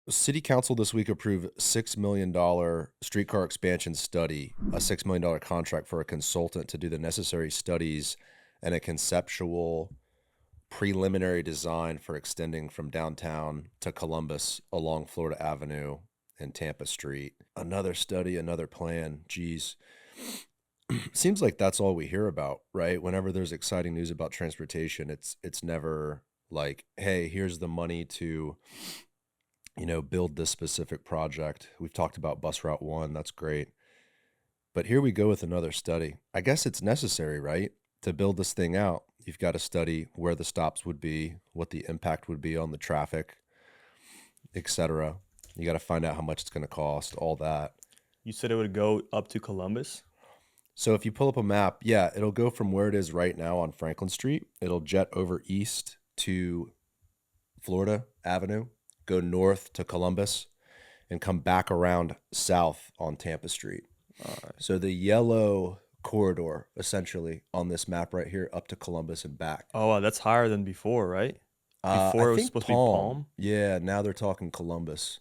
City Council this week approved $6 million streetcar expansion study, a $6 million contract for a consultant to do the necessary studies and a conceptual preliminary design for extending from downtown to Columbus along Florida Avenue and Tampa Street. Another study, another plan. Geez. Seems like that's all we hear about, right? Whenever there's exciting news about transportation, it's never like, hey, here's the money to build this specific project. We've talked about Bus Route 1. That's great. But here we go with another study. I guess it's necessary, right? To build this thing out, you've got to study where the stops would be, what the impact would be on the traffic, etc. You got to find out how much it's going to cost, all that. You said it would go up to Columbus? So if you pull up a map, yeah, it'll go from where it is right now on Franklin Street. It'll jet over east to Florida Avenue, go north to Columbus, and come back around south on Tampa Street. All right. So the yellow corridor, essentially, on this map right here, up to Columbus and back. Oh, wow, that's higher than before, right? Before I it was think supposed to be Palm. Yeah, now they're talking Columbus,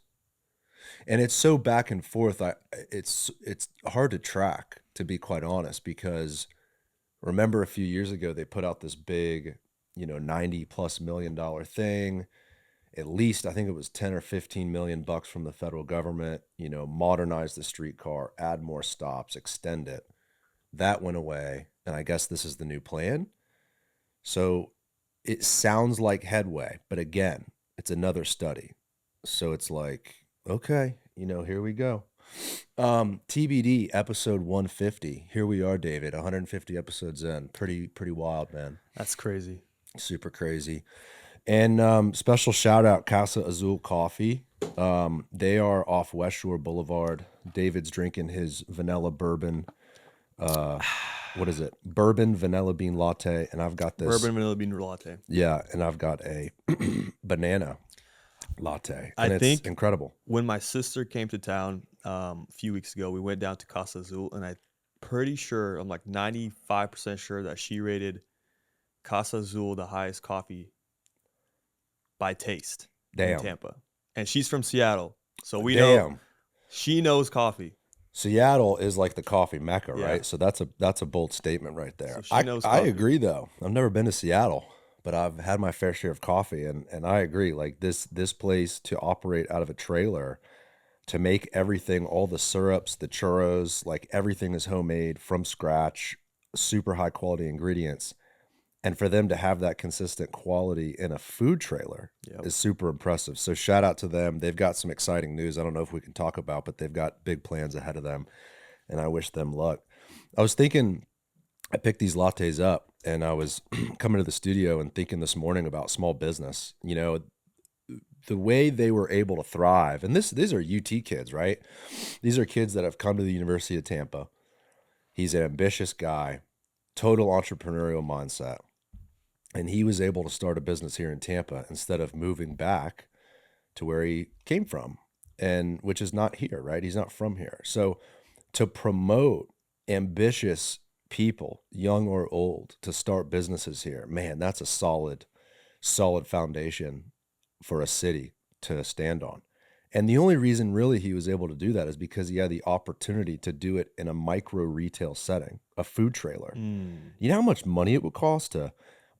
and it's so back and forth. It's hard to track, to be quite honest, because remember a few years ago they put out this big, $90+ million thing. At least I think it was 10 or 15 million bucks from the federal government, modernize the streetcar, add more stops, extend it. That went away, and I guess this is the new plan. So it sounds like headway, but again, it's another study. So it's like, okay, here we go. TBD episode 150. Here we are, David, 150 episodes in. Pretty wild, man. That's crazy. Super crazy. And special shout out Casa Azul Coffee. They are off West Shore Boulevard. David's drinking his vanilla bourbon. What is it? Bourbon vanilla bean latte, and I've got this Bourbon vanilla bean latte. Yeah, and I've got a banana latte, I and it's think incredible. when my sister came to town a few weeks ago, we went down to Casa Azul, and I'm like 95% sure that she rated Casa Azul the highest coffee by taste in Damn, Tampa. And she's from Seattle, so we know damn. she knows coffee. Seattle is like the coffee mecca, Yeah. right? So that's a bold statement right there. So she I knows I coffee. agree though. I've never been to Seattle, but I've had my fair share of coffee, and I agree. Like this place, to operate out of a trailer, to make everything, all the syrups, the churros, like everything is homemade from scratch, super high quality ingredients. And for them to have that consistent quality in a food trailer Yep. is super impressive. So shout out to them. They've got some exciting news. I don't know if we can talk about, but they've got big plans ahead of them, and I wish them luck. I was thinking, I picked these lattes up, and I was coming to the studio and thinking this morning about small business. The way they were able to thrive, and these are UT kids, right? These are kids that have come to the University of Tampa. He's an ambitious guy, total entrepreneurial mindset. And he was able to start a business here in Tampa instead of moving back to where he came from, and which is not here, right? He's not from here. So to promote ambitious people, young or old, to start businesses here, man, that's a solid foundation for a city to stand on. And the only reason really he was able to do that is because he had the opportunity to do it in a micro retail setting, a food trailer. You know how much money it would cost to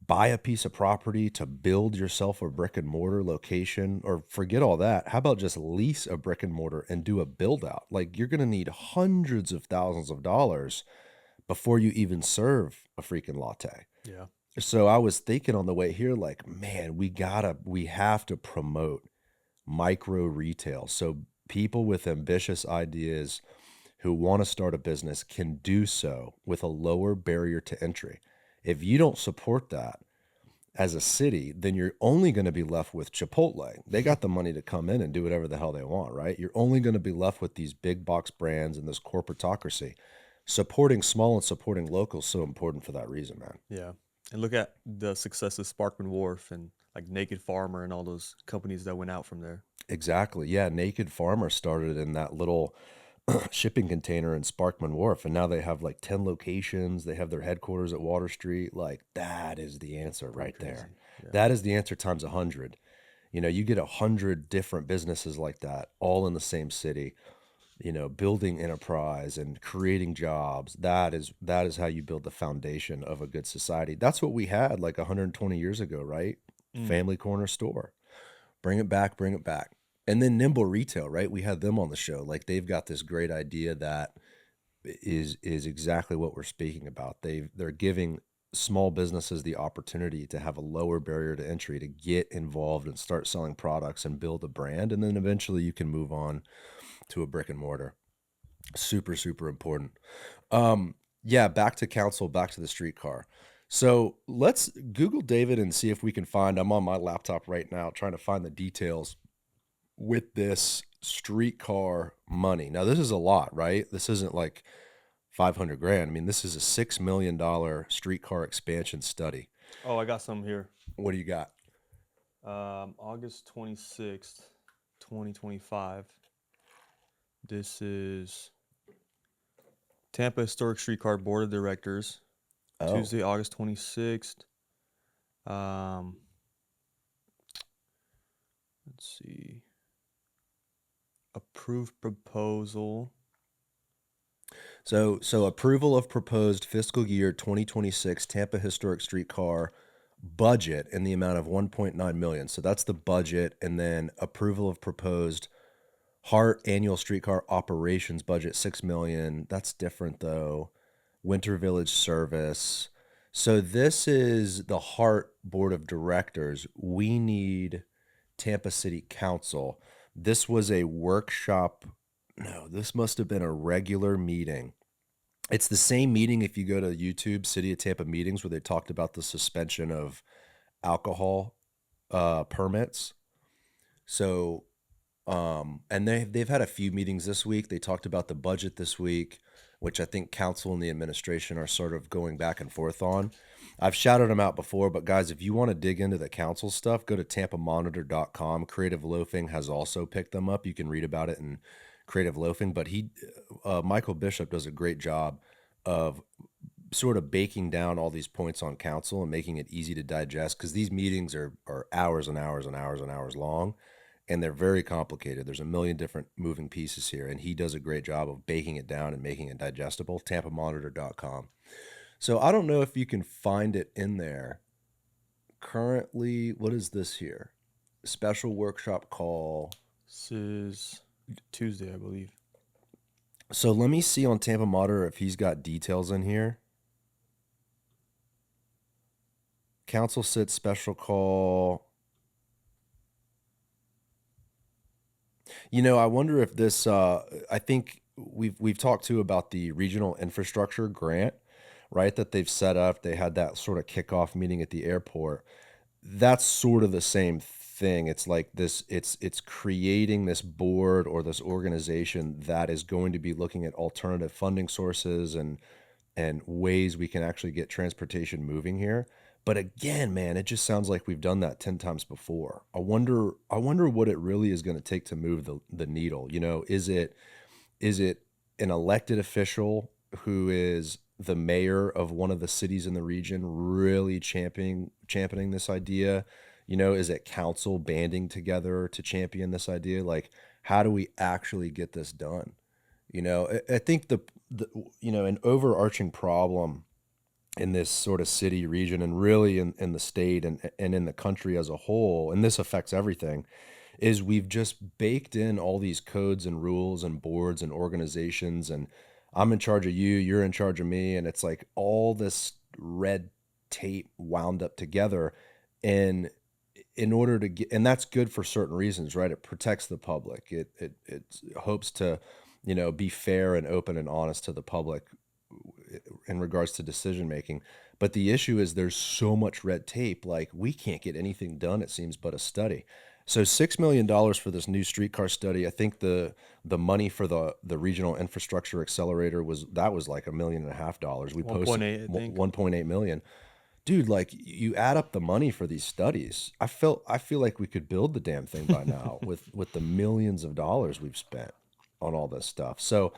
buy a piece of property, to build yourself a brick and mortar location, or forget all that. How about just lease a brick and mortar and do a build out? Like, you're going to need hundreds of thousands of dollars before you even serve a freaking latte. Yeah. So I was thinking on the way here, like, man, we have to promote micro retail. So people with ambitious ideas who want to start a business can do so with a lower barrier to entry. If you don't support that as a city, then you're only going to be left with Chipotle. They got the money to come in and do whatever the hell they want, right? You're only going to be left with these big box brands and this corporatocracy. Supporting small and supporting local is so important for that reason, man. Yeah. And look at the success of Sparkman Wharf and like Naked Farmer and all those companies that went out from there. Exactly. Yeah, Naked Farmer started in that little shipping container in Sparkman Wharf, and now they have like 10 locations. They have their headquarters at Water Street. Like, that is the answer right there. Crazy. Yeah. That is the answer times 100. You get 100 different businesses like that, all in the same city, building enterprise and creating jobs. That is how you build the foundation of a good society. That's what we had like 120 years ago, right? Mm. Family corner store. Bring it back, bring it back. And then nimble retail, right? We had them on the show. Like they've got this great idea that is exactly what we're speaking about. They're giving small businesses the opportunity to have a lower barrier to entry to get involved and start selling products and build a brand, and then eventually you can move on to a brick and mortar. Super, super important. Yeah, back to council, back to the streetcar. So let's Google David and see if we can find. I'm on my laptop right now trying to find the details with this streetcar money. Now, this is a lot, right? This isn't like 500 grand. I mean, this is a $6 million streetcar expansion study. Oh, I got some here. What do you got? August 26th, 2025. This is Tampa Historic Streetcar Board of Directors, Oh, Tuesday, August 26th. Um, let's see. Approved proposal. so approval of proposed fiscal year 2026 Tampa Historic Streetcar budget in the amount of 1.9 million. So that's the budget, and then approval of proposed Hart annual streetcar operations budget 6 million. That's different though. Winter Village service. So this is the Hart board of directors. We need Tampa City Council. This was a workshop. No, this must have been a regular meeting. It's the same meeting if you go to YouTube, City of Tampa meetings, where they talked about the suspension of alcohol permits. So, and they've had a few meetings this week. They talked about the budget this week, which I think council and the administration are sort of going back and forth on. I've shouted them out before, but guys, if you want to dig into the council stuff, go to tampamonitor.com. Creative Loafing has also picked them up. You can read about it in Creative Loafing, but Michael Bishop does a great job of sort of baking down all these points on council and making it easy to digest, because these meetings are hours and hours and hours and hours long, and they're very complicated. There's a million different moving pieces here, and he does a great job of baking it down and making it digestible. Tampamonitor.com. So I don't know if you can find it in there. Currently, what is this here? Special workshop call. This is Tuesday, I believe. So let me see on Tampa Monitor if he's got details in here. Council sits special call. I wonder if this. I think we've talked too about the regional infrastructure grant, right? That they've set up. They had that sort of kickoff meeting at the airport. That's sort of the same thing. It's like this. It's creating this board or this organization that is going to be looking at alternative funding sources and ways we can actually get transportation moving here. But again, man, it just sounds like we've done that 10 times before. I wonder what it really is going to take to move the needle. Is it an elected official who is the mayor of one of the cities in the region really championing this idea? Is it council banding together to champion this idea? Like, how do we actually get this done? I think the an overarching problem in this sort of city region, and really in the state and in the country as a whole, and this affects everything, is we've just baked in all these codes and rules and boards and organizations, and I'm in charge of you, you're in charge of me, and it's like all this red tape wound up together. And in order to get, and that's good for certain reasons, right? It protects the public. It hopes to be fair and open and honest to the public in regards to decision making. But the issue is there's so much red tape, like we can't get anything done, it seems, but a study. So $6 million for this new streetcar study. I think the money for the regional infrastructure accelerator was like $1.5 million. We posted 1.8, I think. 1.8 million. Dude, like you add up the money for these studies, I feel like we could build the damn thing by now with the millions of dollars we've spent on all this stuff. So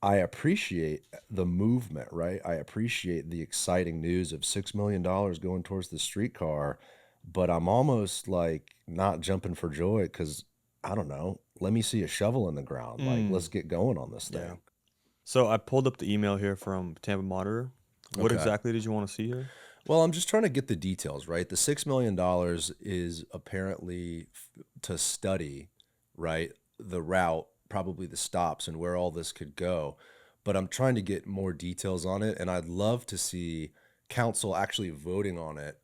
I appreciate the movement, right? I appreciate the exciting news of $6 million going towards the streetcar, but I'm almost like not jumping for joy because I don't know. Let me see a shovel in the ground. Like, let's Mm, get going on this yeah. thing. So I pulled up the email here from Tampa Monitor. What Okay. exactly did you want to see here? Well, I'm just trying to get the details, right? The $6 million is apparently to study, right, the route, probably the stops and where all this could go. But I'm trying to get more details on it, and I'd love to see council actually voting on it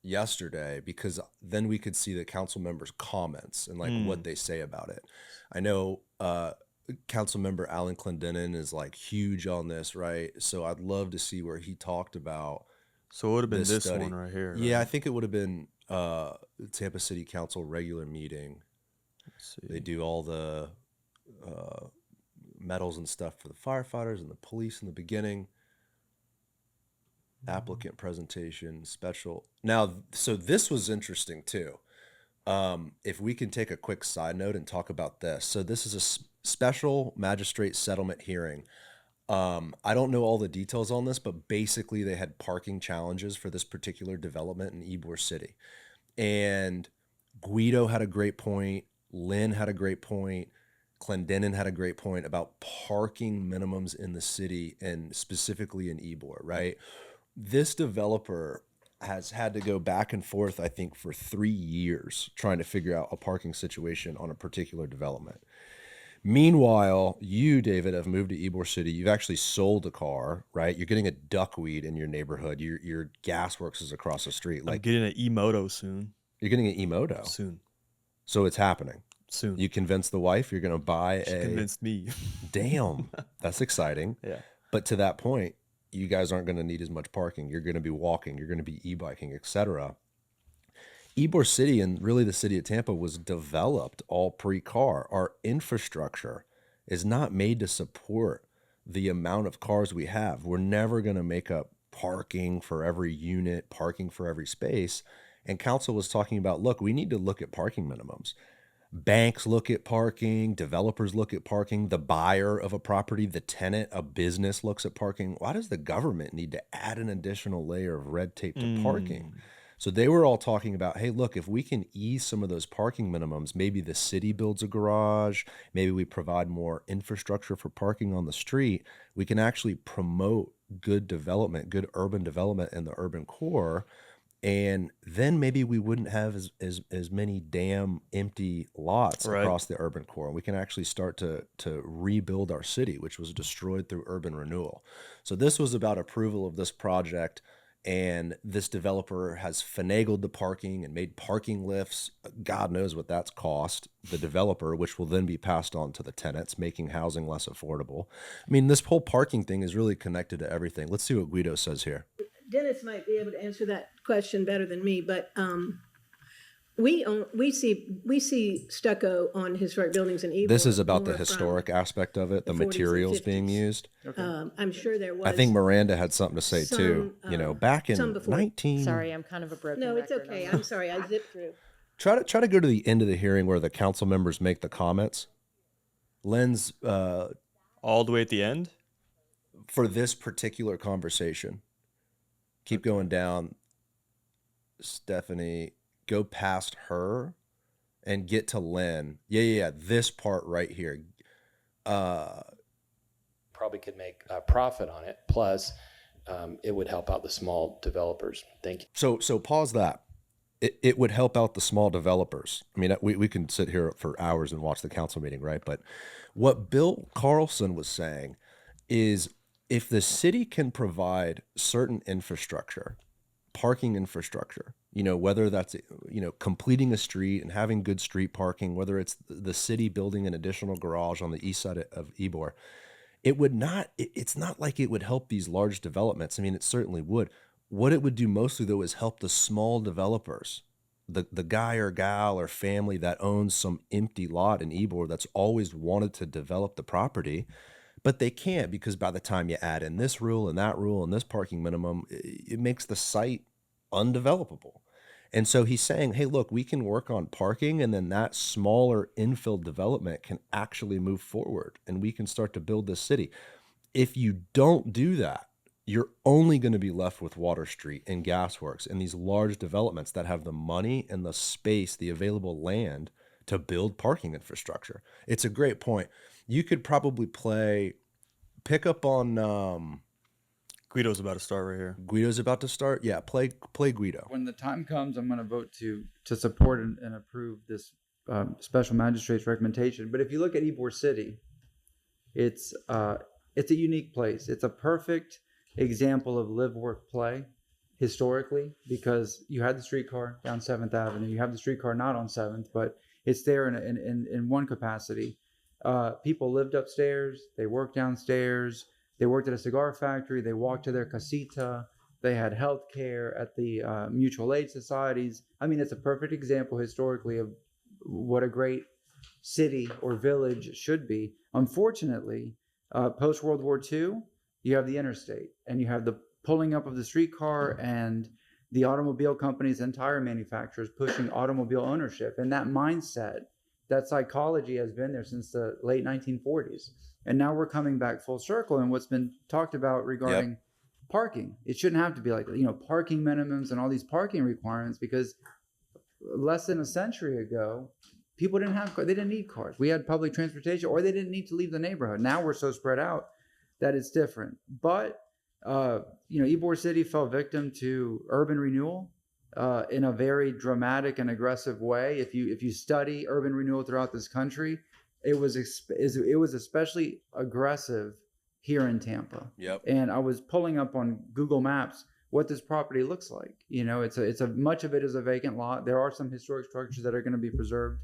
yesterday because then we could see the council members' comments and like what Mm. they say about it. I know council member Alan Clendenin is like huge on this, right? So I'd love to see where he talked about So it would have been this this one study. right here, Yeah, I right? think it would have been Tampa City Council regular meeting. Let's They see. do all the uh, medals and stuff for the firefighters and the police in the beginning. Applicant presentation, special. Now, so this was interesting too. If we can take a quick side note and talk about this. So this is a special magistrate settlement hearing. I don't know all the details on this, but basically they had parking challenges for this particular development in Ybor City. And Guido had a great point. Lynn had a great point. Clendenin had a great point about parking minimums in the city and specifically in Ybor, right? This developer has had to go back and forth, I think, for 3 years trying to figure out a parking situation on a particular development. Meanwhile, you, David, have moved to Ybor City. You've actually sold a car, right? You're getting a duckweed in your neighborhood. Your gas works is across the street. I'm Like getting an emoto soon. you're getting an Emoto. Soon. So it's happening. Soon. You convinced the wife you're going to buy She a convinced me. damn. That's exciting. Yeah. But to that point, you guys aren't going to need as much parking. You're going to be walking, you're going to be e-biking, etc. Ybor City and really the city of Tampa was developed all pre-car. Our infrastructure is not made to support the amount of cars we have. We're never going to make up parking for every unit, parking for every space. And council was talking about, look, we need to look at parking minimums. Banks look at parking, developers look at parking, the buyer of a property, the tenant, a business looks at parking. Why does the government need to add an additional layer of red tape to parking? Mm. So they were all talking about, hey, look, if we can ease some of those parking minimums, maybe the city builds a garage, maybe we provide more infrastructure for parking on the street, we can actually promote good development, good urban development in the urban core. And then maybe we wouldn't have as many damn empty lots Right. across the urban core. We can actually start to rebuild our city, which was destroyed through urban renewal. So this was about approval of this project, and this developer has finagled the parking and made parking lifts. God knows what that's cost the developer, which will then be passed on to the tenants, making housing less affordable. I mean, this whole parking thing is really connected to everything. Let's see what Guido says here. Dennis might be able to answer that question better than me, but we see stucco on historic buildings in Ybor. This is about the more from historic aspect of it, the 40s and materials being 50s. used. I'm sure there was. I think Miranda had something to say too. some, Back in some before. 19. Sorry, I'm kind of a broken No, it's record okay. on I'm that. sorry. I zipped through. Try to go to the end of the hearing where the council members make the comments. Len's All the way at the end? for this particular conversation. Keep going down, Stephanie. Go past her and get to Len. Yeah. This part right here. Probably could make a profit on it. Plus, it would help out the small developers. Thank you. So pause that. It would help out the small developers. I mean, we can sit here for hours and watch the council meeting, right? But what Bill Carlson was saying is if the city can provide certain infrastructure, parking infrastructure, whether that's, completing a street and having good street parking, whether it's the city building an additional garage on the east side of Ybor, it's not like it would help these large developments. I mean, it certainly would. What it would do mostly, though, is help the small developers, the guy or gal or family that owns some empty lot in Ybor that's always wanted to develop the property, but they can't because by the time you add in this rule and this parking minimum, it makes the site undevelopable. And so he's saying, hey, look, we can work on parking, and then that smaller infill development can actually move forward, and we can start to build this city. If you don't do that, you're only going to be left with Water Street and Gasworks and these large developments that have the money and the space, the available land to build parking infrastructure. It's a great point. You could probably pick up on Guido's about to start right here. Guido's about to start. Yeah, play Guido. When the time comes, I'm going to vote to support and approve this special magistrate's recommendation. But if you look at Ybor City, it's a unique place. It's a perfect example of live, work, play historically, because you had the streetcar down 7th Avenue. You have the streetcar not on 7th, but it's there in one capacity. People lived upstairs. They worked downstairs. They worked at a cigar factory. They walked to their casita. They had health care at the mutual aid societies. I mean, it's a perfect example historically of what a great city or village should be. Unfortunately, post-World War II, you have the interstate, and you have the pulling up of the streetcar and the automobile companies and tire manufacturers pushing automobile ownership. And that mindset, that psychology has been there since the late 1940s. And now we're coming back full circle. And what's been talked about regarding parking, it shouldn't have to be like, parking minimums and all these parking requirements, because less than a century ago, people didn't have cars. They didn't need cars. We had public transportation, or they didn't need to leave the neighborhood. Now we're so spread out that it's different. But, Ybor City fell victim to urban renewal in a very dramatic and aggressive way. If you study urban renewal throughout this country, it was especially aggressive here in Tampa. Yep. And I was pulling up on Google Maps what this property looks like. It's much of it is a vacant lot. There are some historic structures that are going to be preserved,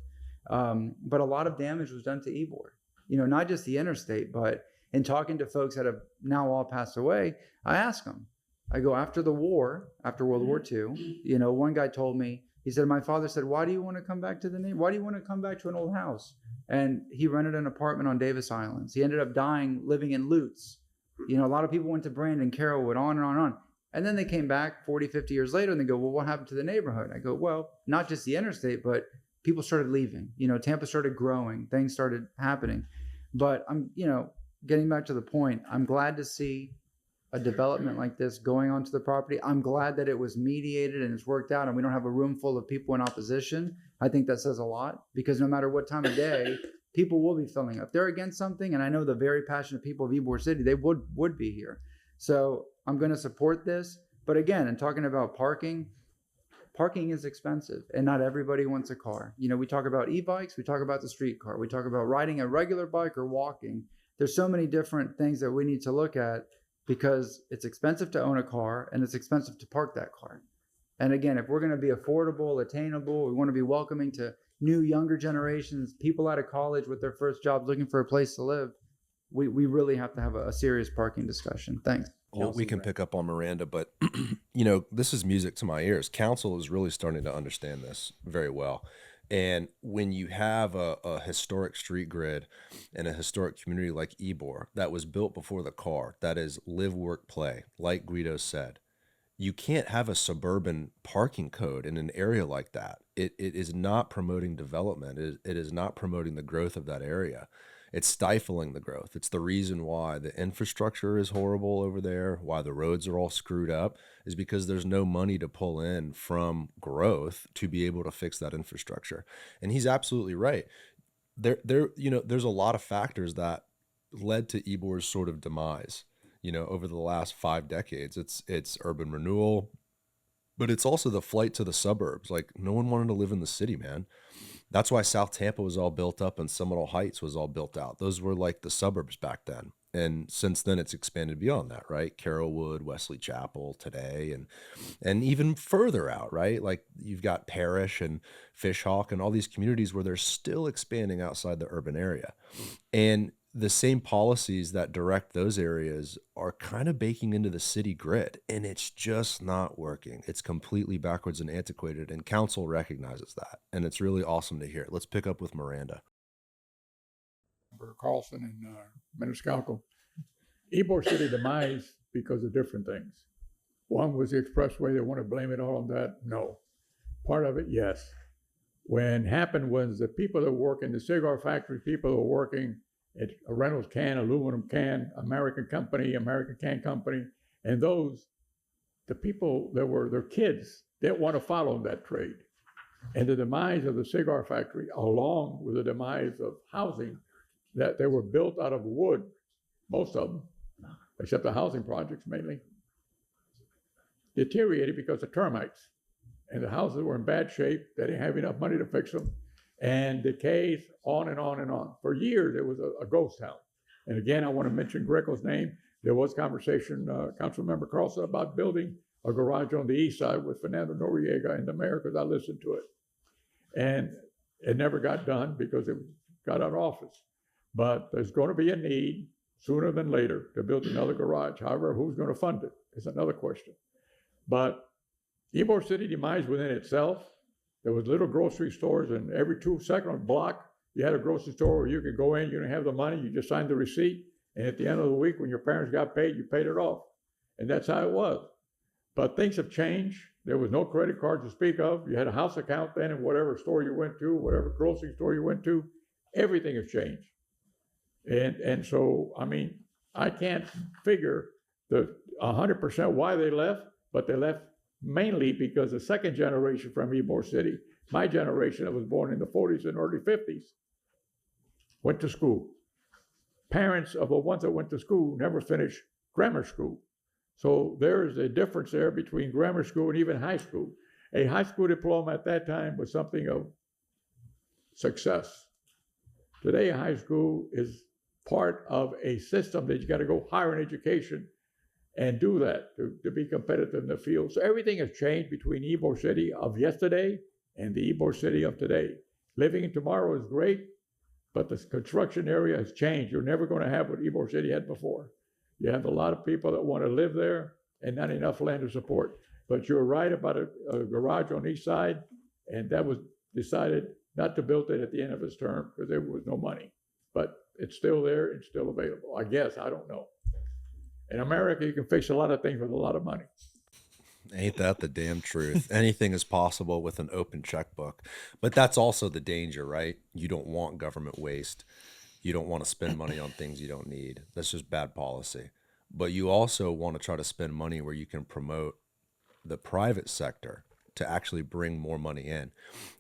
but a lot of damage was done to Ybor. Not just the interstate, but in talking to folks that have now all passed away, I ask them. I go, after the war, after World War II, one guy told me, he said, my father said, why do you want to come back to the neighborhood? Why do you want to come back to an old house? And he rented an apartment on Davis Islands. He ended up dying living in Lutz. A lot of people went to Brandon, Carrollwood, on and on and on. And then they came back 40, 50 years later and they go, well, what happened to the neighborhood? I go, well, not just the interstate, but people started leaving. Tampa started growing. Things started happening. But I'm, getting back to the point, I'm glad to see a development like this going onto the property. I'm glad that it was mediated and it's worked out and we don't have a room full of people in opposition. I think that says a lot, because no matter what time of day, people will be filling up. If they're against something, and I know the very passionate people of Ybor City, they would be here. So I'm going to support this. But again, in talking about parking is expensive and not everybody wants a car. We talk about e-bikes, we talk about the streetcar, we talk about riding a regular bike or walking. There's so many different things that we need to look at, because it's expensive to own a car and it's expensive to park that car. And again, if we're going to be affordable, attainable, we want to be welcoming to new, younger generations, people out of college with their first jobs looking for a place to live, we really have to have a serious parking discussion. Thanks. Well, we can pick up on Miranda, but this is music to my ears. Council is really starting to understand this very well. And when you have a historic street grid and a historic community like Ybor that was built before the car, that is live, work, play, like Guido said, you can't have a suburban parking code in an area like that. It is not promoting development. It is not promoting the growth of that area. It's stifling the growth. It's the reason why the infrastructure is horrible over there, why the roads are all screwed up, is because there's no money to pull in from growth to be able to fix that infrastructure. And he's absolutely right. There's a lot of factors that led to Ybor's sort of demise, over the last 5 decades. It's urban renewal, but it's also the flight to the suburbs. Like, no one wanted to live in the city, man. That's why South Tampa was all built up and Seminole Heights was all built out. Those were like the suburbs back then. And since then it's expanded beyond that, right? Carrollwood, Wesley Chapel today, and even further out, right? Like you've got Parrish and Fishhawk and all these communities where they're still expanding outside the urban area. And the same policies that direct those areas are kind of baking into the city grid, and it's just not working. It's completely backwards and antiquated, and council recognizes that, and it's really awesome to hear. Let's pick up with Miranda. Carlson and Maniscalco. Ybor City demise because of different things. One was the expressway. They want to blame it all on that. No. Part of it, yes. When happened was the people that work in the cigar factory, people that were working at a Reynolds can, aluminum can, American Can Company, And the people that were their kids didn't want to follow in that trade. And the demise of the cigar factory, along with the demise of housing, that they were built out of wood, most of them, except the housing projects mainly, deteriorated because of termites. And the houses were in bad shape. They didn't have enough money to fix them. And decays on and on and on. For years, it was a ghost town. And again, I want to mention Greco's name. There was conversation, Councilmember Carlson, about building a garage on the east side with Fernando Noriega and the mayor, because I listened to it. And it never got done because it got out of office. But there's going to be a need sooner than later to build another garage. However, who's going to fund it is another question. But Ybor City demise within itself, there was little grocery stores, and every 2-second block, you had a grocery store where you could go in, you didn't have the money, you just signed the receipt, and at the end of the week, when your parents got paid, you paid it off. And that's how it was. But things have changed. There was no credit card to speak of. You had a house account then, and whatever store you went to, whatever grocery store you went to, everything has changed. And so, I mean, I can't figure the 100% why they left, but they left mainly because the second generation from Ybor City, my generation that was born in the 40s and early 50s, went to school. Parents of the ones that went to school never finished grammar school. So there's a difference there between grammar school and even high school. A high school diploma at that time was something of success. Today, high school is part of a system that you got to go higher in education and do that to be competitive in the field. So everything has changed between Ybor City of yesterday and the Ybor City of today. Living in tomorrow is great, but the construction area has changed. You're never going to have what Ybor City had before. You have a lot of people that want to live there and not enough land to support. But you're right about a garage on each side, and that was decided not to build it at the end of his term because there was no money. But it's still there, it's still available. I guess, I don't know. In America, you can fix a lot of things with a lot of money. Ain't that the damn truth? Anything is possible with an open checkbook. But that's also the danger, right? You don't want government waste. You don't want to spend money on things you don't need. That's just bad policy. But you also want to try to spend money where you can promote the private sector to actually bring more money in.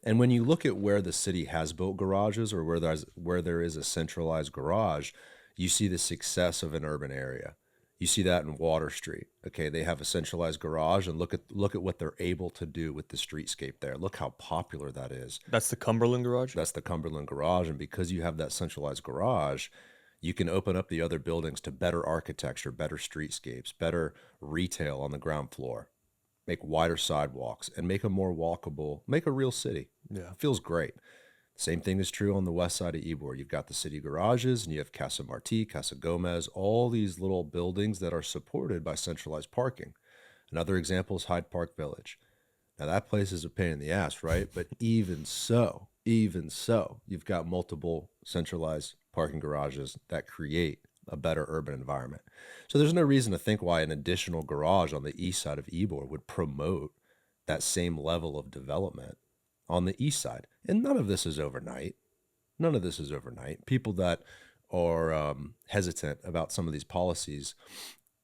And when you look at where the city has built garages or where there is a centralized garage, you see the success of an urban area. You see that in Water Street. Okay, they have a centralized garage, and look at what they're able to do with the streetscape there. Look how popular that is. That's the Cumberland garage? That's the Cumberland garage, and because you have that centralized garage, you can open up the other buildings to better architecture, better streetscapes, better retail on the ground floor, make wider sidewalks, and make a more walkable, make a real city. Yeah. It feels great. Same thing is true on the west side of Ybor. You've got the city garages, and you have Casa Marti, Casa Gomez, all these little buildings that are supported by centralized parking. Another example is Hyde Park Village. Now, that place is a pain in the ass, right? But even so, you've got multiple centralized parking garages that create a better urban environment. So there's no reason to think why an additional garage on the east side of Ybor would promote that same level of development on the east side. And none of this is overnight. People that are hesitant about some of these policies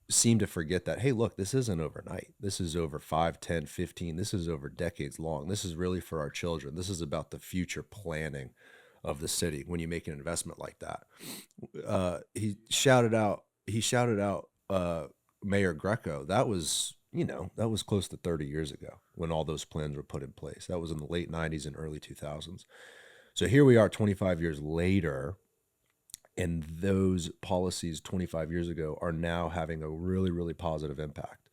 seem to forget that, hey, look, this isn't overnight. This is over 5, 10, 15. This is over decades long. This is really for our children. This is about the future planning of the city when you make an investment like that. He shouted out Mayor Greco. That was close to 30 years ago when all those plans were put in place. That was in the late 90s and early 2000s. So here we are 25 years later, and those policies 25 years ago are now having a really, really positive impact.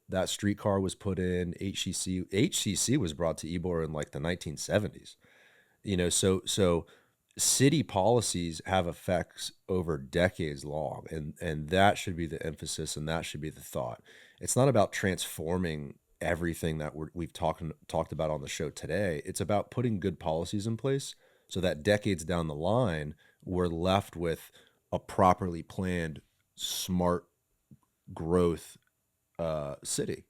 That streetcar was put in, HCC was brought to Ybor in like the 1970s. So city policies have effects over decades long, and that should be the emphasis, and that should be the thought. It's not about transforming everything that we've talked about on the show today. It's about putting good policies in place so that decades down the line, we're left with a properly planned, smart growth city.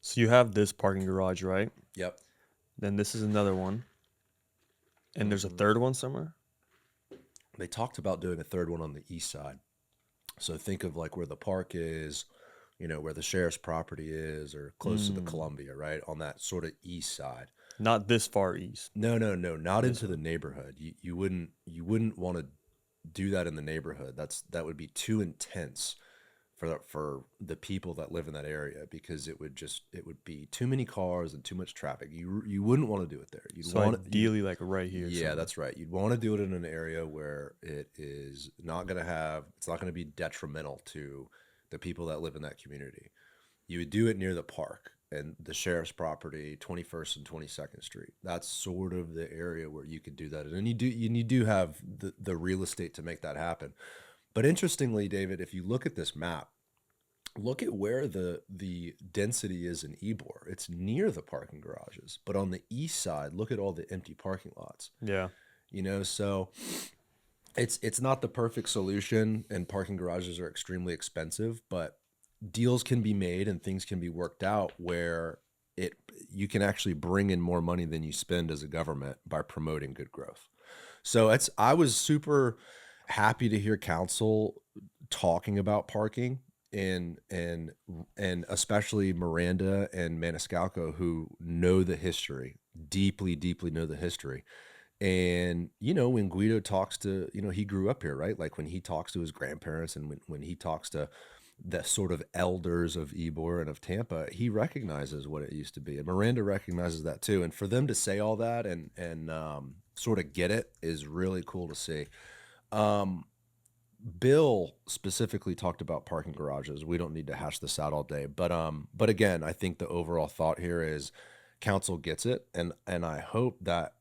So you have this parking garage, right? Yep. Then this is another one. And there's a third one somewhere? They talked about doing a third one on the east side. So think of like where the park is, you know, where the sheriff's property is, or close to the Columbia, right? On that sort of east side. Not this far east. No, not into the neighborhood. You wouldn't want to do that in the neighborhood. That would be too intense for the people that live in that area, because it would be too many cars and too much traffic. You wouldn't want to do it there. So ideally, like right here. Yeah, somewhere. That's right. You'd want to do it in an area where it's not going to be detrimental to the people that live in that community. You would do it near the park and the sheriff's property, 21st and 22nd Street. That's sort of the area where you could do that. And you do have the real estate to make that happen. But interestingly, David, if you look at this map, look at where the density is in Ybor. It's near the parking garages, but on the east side, look at all the empty parking lots. Yeah. You know, so it's not the perfect solution, and parking garages are extremely expensive, but deals can be made and things can be worked out where you can actually bring in more money than you spend as a government by promoting good growth. So I was super happy to hear council talking about parking, and especially Miranda and Maniscalco, who know the history, deeply know the history. And, you know, when Guido talks to, you know, he grew up here, right? Like when he talks to his grandparents, and when he talks to the sort of elders of Ybor and of Tampa, he recognizes what it used to be. And Miranda recognizes that too. And for them to say all that and sort of get it is really cool to see. Bill specifically talked about parking garages. We don't need to hash this out all day, but again, I think the overall thought here is council gets it. And I hope that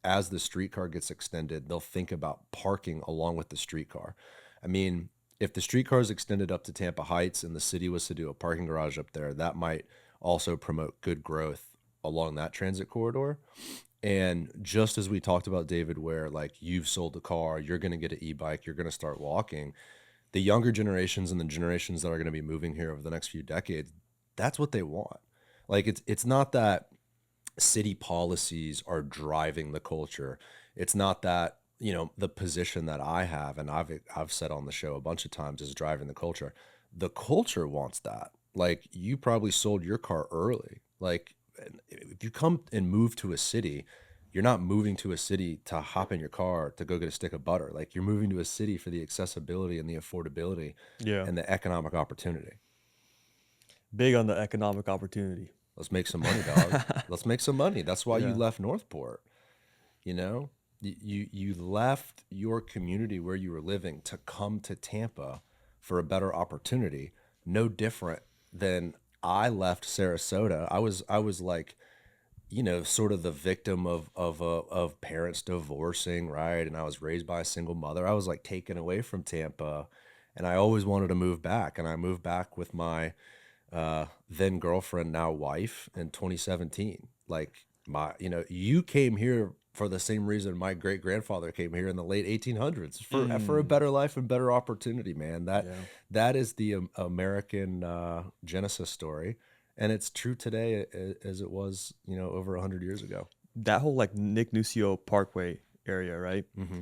as the streetcar gets extended, they'll think about parking along with the streetcar. I mean, if the streetcar is extended up to Tampa Heights and the city was to do a parking garage up there, that might also promote good growth along that transit corridor. And just as we talked about, David, where like you've sold a car, you're going to get an e-bike, you're going to start walking, the younger generations and the generations that are going to be moving here over the next few decades, that's what they want. Like it's not that city policies are driving the culture. It's not that, you know, the position that I have, and I've said on the show a bunch of times, is driving the culture. The culture wants that. Like, you probably sold your car early. Like, if you come and move to a city, you're not moving to a city to hop in your car to go get a stick of butter. Like, you're moving to a city for the accessibility and the affordability and the economic opportunity. Big on the economic opportunity. Let's make some money, dog. Let's make some money. That's why you left Northport. You know, you left your community where you were living to come to Tampa for a better opportunity. No different than I left Sarasota. I was like, you know, sort of the victim of parents divorcing, right? And I was raised by a single mother. I was like taken away from Tampa, and I always wanted to move back. And I moved back with my then girlfriend, now wife, in 2017. Like, you came here for the same reason my great grandfather came here in the late 1800s, for a better life and better opportunity, man. That is the American Genesis story, and it's true today as it was, you know, over 100 years ago. That whole like Nick Nucio Parkway area, right? Mm-hmm.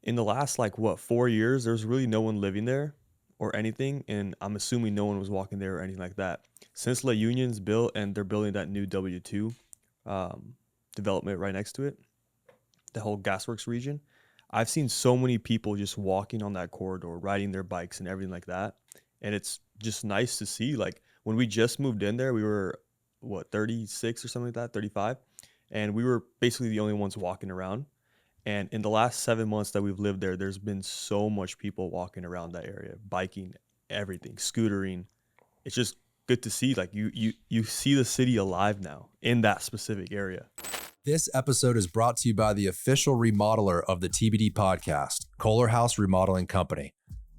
In the last 4 years, there's really no one living there or anything, and I'm assuming no one was walking there or anything like that. Since La Union's built and they're building that new W2 development right next to it, the whole Gasworks region, I've seen so many people just walking on that corridor, riding their bikes and everything like that. And it's just nice to see. Like, when we just moved in there, we were 36 or something like that, 35, and we were basically the only ones walking around. And in the last 7 months that we've lived there, there's been so much people walking around that area, biking, everything, scootering. It's just good to see. Like, you see the city alive now in that specific area. This episode is brought to you by the official remodeler of the TBD podcast, Kohler House Remodeling Company.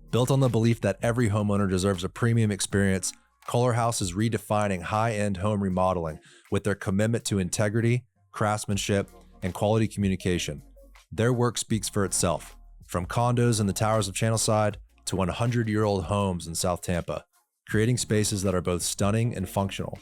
Built on the belief that every homeowner deserves a premium experience, Kohler House is redefining high-end home remodeling with their commitment to integrity, craftsmanship, and quality communication. Their work speaks for itself, from condos in the towers of Channelside to 100-year-old homes in South Tampa, creating spaces that are both stunning and functional.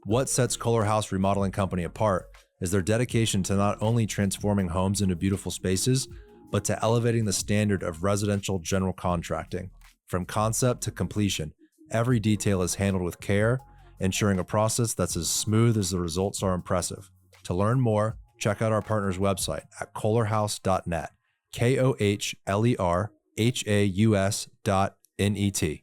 What sets Kohler House Remodeling Company apart is their dedication to not only transforming homes into beautiful spaces, but to elevating the standard of residential general contracting. From concept to completion, every detail is handled with care, ensuring a process that's as smooth as the results are impressive. To learn more, check out our partner's website at kohlerhouse.net, KOHLERHAUS.net.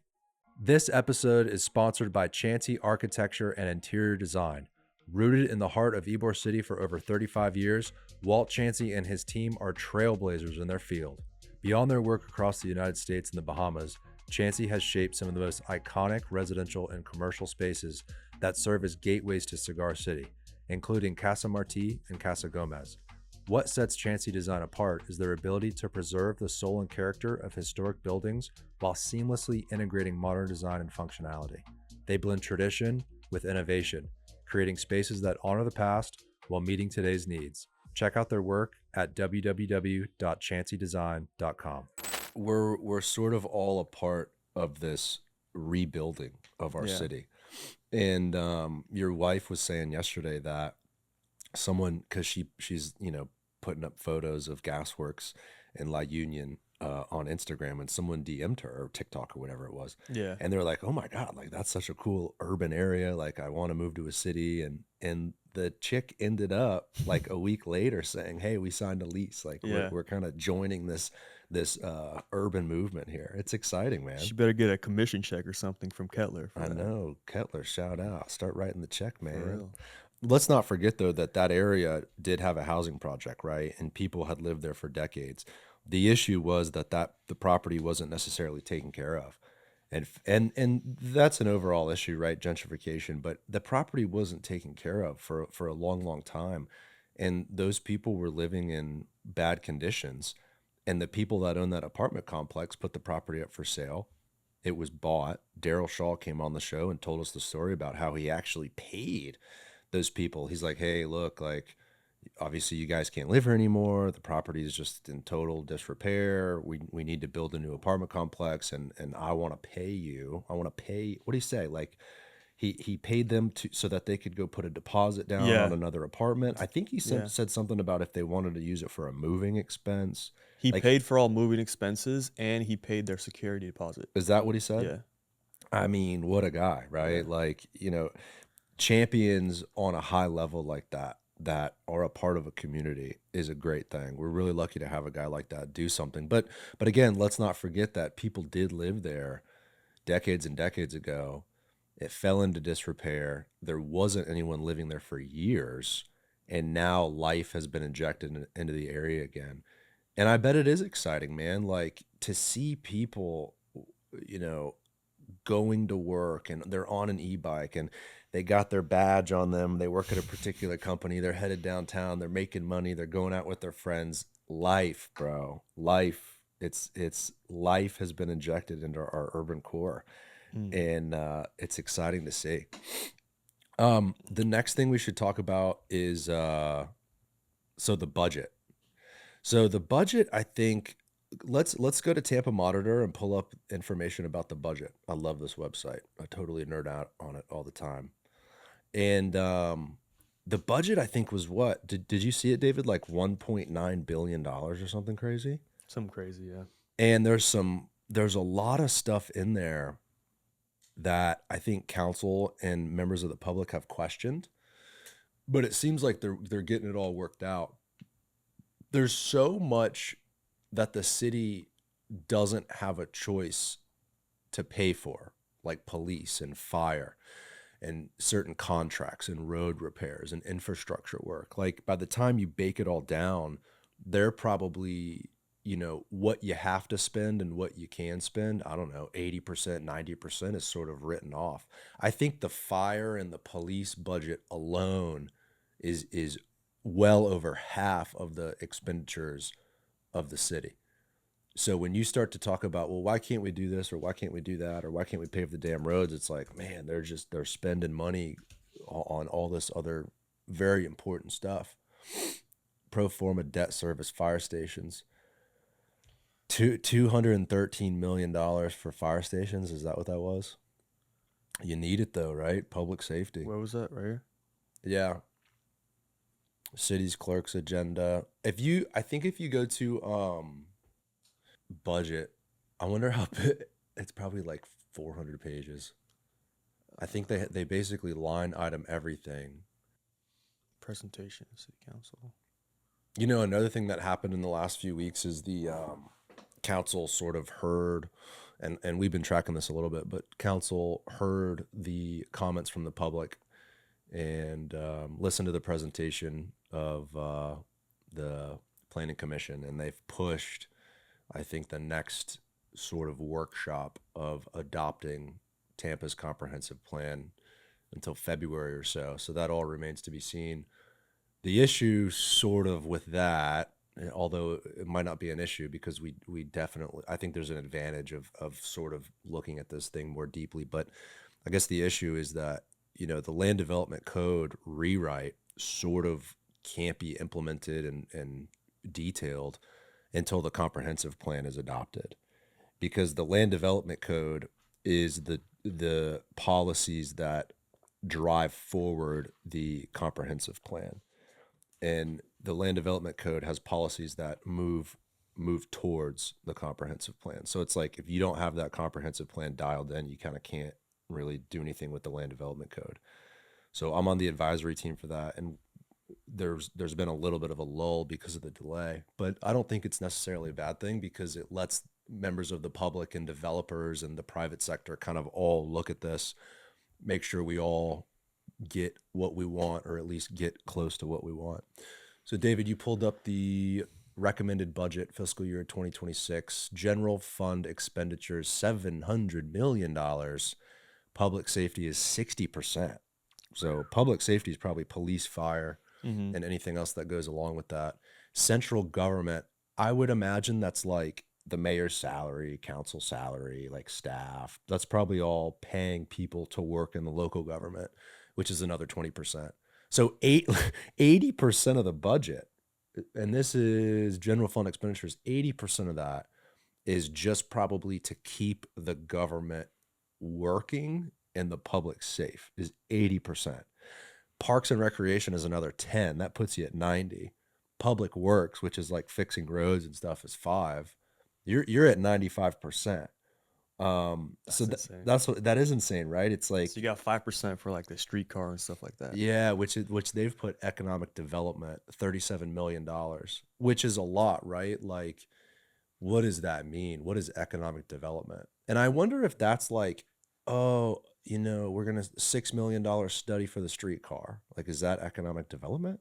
This episode is sponsored by Chansey Architecture and Interior Design. Rooted in the heart of Ybor City for over 35 years, Walt Chansey and his team are trailblazers in their field. Beyond their work across the United States and the Bahamas, Chansey has shaped some of the most iconic residential and commercial spaces that serve as gateways to Cigar City, including Casa Marti and Casa Gomez. What sets Chansey Design apart is their ability to preserve the soul and character of historic buildings while seamlessly integrating modern design and functionality. They blend tradition with innovation, creating spaces that honor the past while meeting today's needs. Check out their work at www.chanseydesign.com. We're sort of all a part of this rebuilding of our city. And your wife was saying yesterday that someone, because she's putting up photos of gasworks in La Union on Instagram, and someone DM'd her, or TikTok or whatever it was. Yeah. And they're like, oh my God, like that's such a cool urban area. Like I want to move to a city. And the chick ended up like a week later saying, hey, we signed a lease. Like we're kind of joining this urban movement here. It's exciting, man. She better get a commission check or something from Kettler. I know. Kettler, shout out. Start writing the check, man. For real. Let's not forget, though, that area did have a housing project, right? And people had lived there for decades. The issue was that the property wasn't necessarily taken care of. And that's an overall issue, right? Gentrification. But the property wasn't taken care of for a long, long time. And those people were living in bad conditions. And the people that own that apartment complex put the property up for sale. It was bought. Daryl Shaw came on the show and told us the story about how he actually paid those people. He's like, hey, look, like, obviously you guys can't live here anymore. The property is just in total disrepair. We need to build a new apartment complex, and I want to pay you. I want to pay. What do you say? Like, he paid them so that they could go put a deposit down on another apartment. I think he said something about if they wanted to use it for a moving expense. He paid for all moving expenses, and he paid their security deposit. Is that what he said? Yeah. I mean, what a guy, right? Yeah. Like, champions on a high level like that are a part of a community is a great thing. We're really lucky to have a guy like that do something. But again, let's not forget that people did live there decades and decades ago. It fell into disrepair. There wasn't anyone living there for years. And now life has been injected into the area again. And I bet it is exciting, man. Like, to see people, going to work, and they're on an e-bike, and they got their badge on them. They work at a particular company. They're headed downtown. They're making money. They're going out with their friends. Life, bro. Life. It's life has been injected into our urban core. And it's exciting to see. The next thing we should talk about is the budget. So the budget, I think, let's go to Tampa Monitor and pull up information about the budget. I love this website. I totally nerd out on it all the time. And the budget, I think, was what? Did you see it, David? Like $1.9 billion or something crazy? Something crazy, yeah. And there's a lot of stuff in there that I think council and members of the public have questioned, but it seems like they're getting it all worked out. There's so much that the city doesn't have a choice to pay for, like police and fire and certain contracts and road repairs and infrastructure work. Like, by the time you bake it all down, they're probably, what you have to spend and what you can spend, I don't know, 80%, 90% is sort of written off. I think the fire and the police budget alone is well over half of the expenditures of the city. So when you start to talk about, well, why can't we do this, or why can't we do that, or why can't we pave the damn roads? It's like, man, they're spending money on all this other very important stuff. Pro forma debt service, fire stations. $213 million for fire stations. Is that what that was? You need it though, right? Public safety. Where was that? Right here? Yeah. City's clerk's agenda. I think if you go to budget, I wonder how big, it's probably like 400 pages. I think they basically line item everything. Presentation, city council. You know, another thing that happened in the last few weeks is the council sort of heard, and we've been tracking this a little bit, but council heard the comments from the public and listened to the presentation of the planning commission, and they've pushed, I think, the next sort of workshop of adopting Tampa's comprehensive plan until February or so. So that all remains to be seen. The issue sort of with that, although it might not be an issue because we definitely, I think there's an advantage of sort of looking at this thing more deeply. But I guess the issue is that, you know, the land development code rewrite sort of can't be implemented and detailed until the comprehensive plan is adopted, because the land development code is the policies that drive forward the comprehensive plan. And the land development code has policies that move towards the comprehensive plan. So it's like, if you don't have that comprehensive plan dialed in, you kind of can't really do anything with the land development code. So I'm on the advisory team for that, and there's been a little bit of a lull because of the delay, but I don't think it's necessarily a bad thing, because it lets members of the public and developers and the private sector kind of all look at this, make sure we all get what we want, or at least get close to what we want. So David, you pulled up the recommended budget fiscal year 2026, general fund expenditures $700 million. Public safety is 60%. So public safety is probably police, fire, and anything else that goes along with that. Central government, I would imagine that's like the mayor's salary, council salary, like staff. That's probably all paying people to work in the local government, which is another 20%. So 80% of the budget, and this is general fund expenditures, 80% of that is just probably to keep the government working and the public safe, is 80%. Parks and recreation is another 10. That puts you at 90. Public works, which is like fixing roads and stuff, is 5. You're at 95%. So that is insane, right? It's like, So you got 5% for like the streetcar and stuff like that. yeah, which they've put economic development, $37 million, which is a lot, right? Like, what does that mean? What is economic development? And I wonder if that's like, oh, you know, we're going to $6 million study for the streetcar. Like, is that economic development?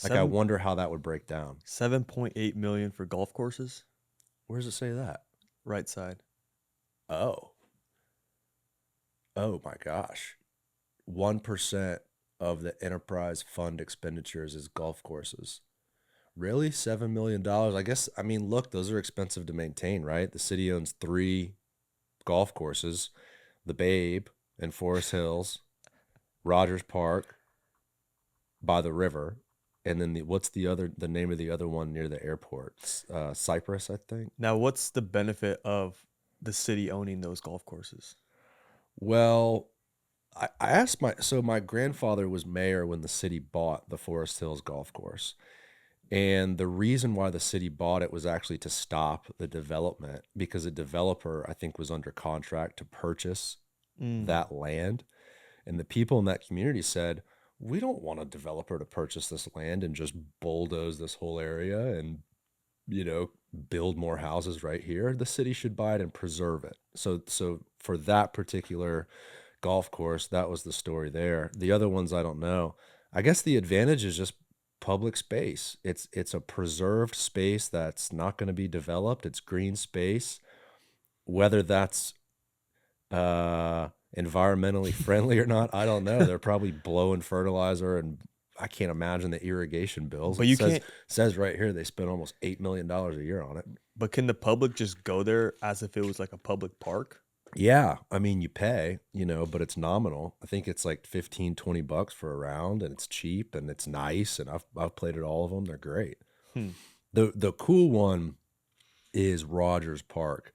Like, I wonder how that would break down. 7.8 million for golf courses. Where does it say that? Right side. Oh my gosh. 1% of the enterprise fund expenditures is golf courses. Really? $7 million? I guess, I mean, look, those are expensive to maintain, right? The city owns 3 golf courses, the Babe in Forest Hills, Rogers Park by the river, and then what's the name of the other one near the airport? Cypress, I think. Now, what's the benefit of the city owning those golf courses? Well, I asked my grandfather was mayor when the city bought the Forest Hills golf course. And the reason why the city bought it was actually to stop the development, because a developer, I think, was under contract to purchase that land. And the people in that community said, we don't want a developer to purchase this land and just bulldoze this whole area and, you know, build more houses right here. The city should buy it and preserve it. So for that particular golf course, that was the story there. The other ones, I don't know. I guess the advantage is just public space. It's a preserved space that's not going to be developed. It's green space. Whether that's environmentally friendly or not, I don't know. They're probably blowing fertilizer, and I can't imagine the irrigation bills. But says right here they spend almost $8 million a year on it. But can the public just go there as if it was like a public park? Yeah, I mean, you pay, you know, but it's nominal. I think it's like $15-20 for a round, and it's cheap and it's nice, and I've played at all of them. They're great. The cool one is Rogers Park.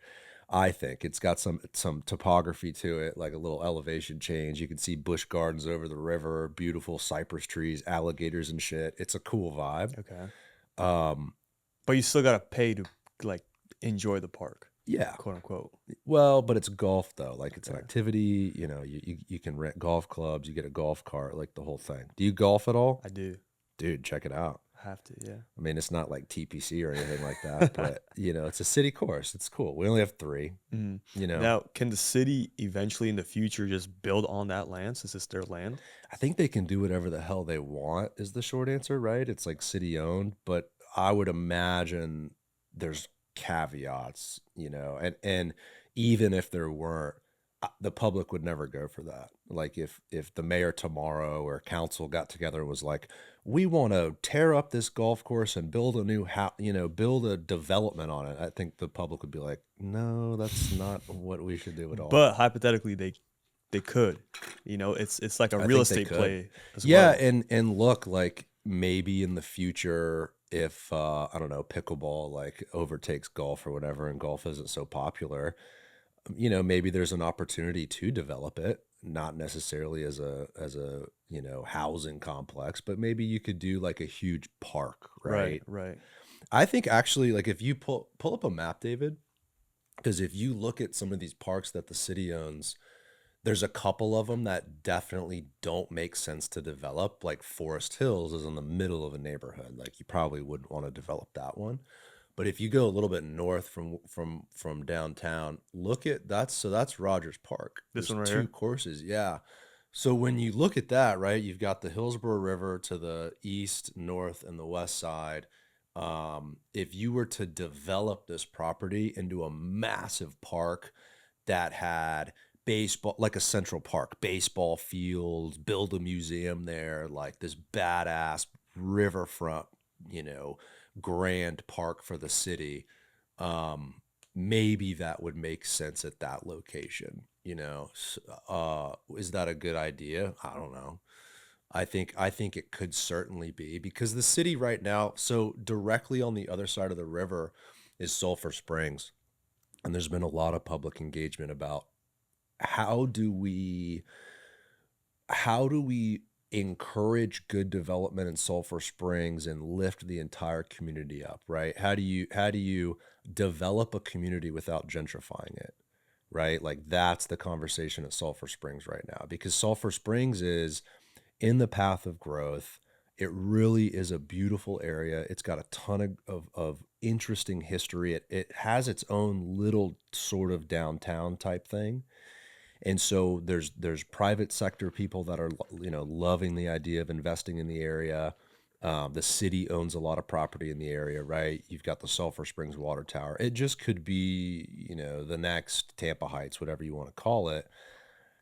I think it's got some topography to it, like a little elevation change. You can see busch gardens over the river, beautiful cypress trees, alligators and shit. It's a cool vibe. Okay. But you still gotta pay to like enjoy the park. Yeah. quote unquote. Well, but it's golf though. Like it's an Okay. activity. You know, you can rent golf clubs. You get a golf cart. Like the whole thing. Do you golf at all? I do. Dude, check it out. I have to, yeah. I mean, it's not like TPC or anything like that, but you know, it's a city course. It's cool. We only have 3. Mhm. You know, Now, can the city eventually in the future just build on that land since it's their land? I think they can do whatever the hell they want. Is the short answer, right? It's like city owned, but I would imagine there's caveats. You know, and even if there weren't, the public would never go for that. Like if the mayor tomorrow or council got together and was like, we want to tear up this golf course and build a new house, you know, build a development on it, I think the public would be like, no, that's not what we should do at all. But hypothetically, they could. You know, it's like a I real think they estate could. play as Yeah, well. and look, like maybe in the future, if I don't know, pickleball like overtakes golf or whatever, and golf isn't so popular, you know, maybe there's an opportunity to develop it, not necessarily as a you know housing complex, but maybe you could do like a huge park, right? Right. I think actually, like if you pull up a map, David, because if you look at some of these parks that the city owns, there's a couple of them that definitely don't make sense to develop. Like Forest Hills is in the middle of a neighborhood. Like you probably wouldn't want to develop that one. But if you go a little bit north from downtown, look at that's Rogers Park. This There's one right 2 here? courses, yeah. So when you look at that, right, you've got the Hillsborough River to the east, north, and the west side. If you were to develop this property into a massive park that had baseball, like a central park, baseball fields, build a museum there, like this badass riverfront, you know, grand park for the city, maybe that would make sense at that location, you know. Is that a good idea? I don't know. I think it could certainly be because the city right now, so directly on the other side of the river is Sulphur Springs. And there's been a lot of public engagement about how do we how do we encourage good development in Sulphur Springs and lift the entire community up, right? How do you develop a community without gentrifying it, right? Like that's the conversation at Sulphur Springs right now because Sulphur Springs is in the path of growth. It really is a beautiful area. It's got a ton of interesting history. It has its own little sort of downtown type thing. And so there's private sector people that are, you know, loving the idea of investing in the area. The city owns a lot of property in the area, right? You've got the Sulphur Springs Water Tower. It just could be, you know, the next Tampa Heights, whatever you want to call it.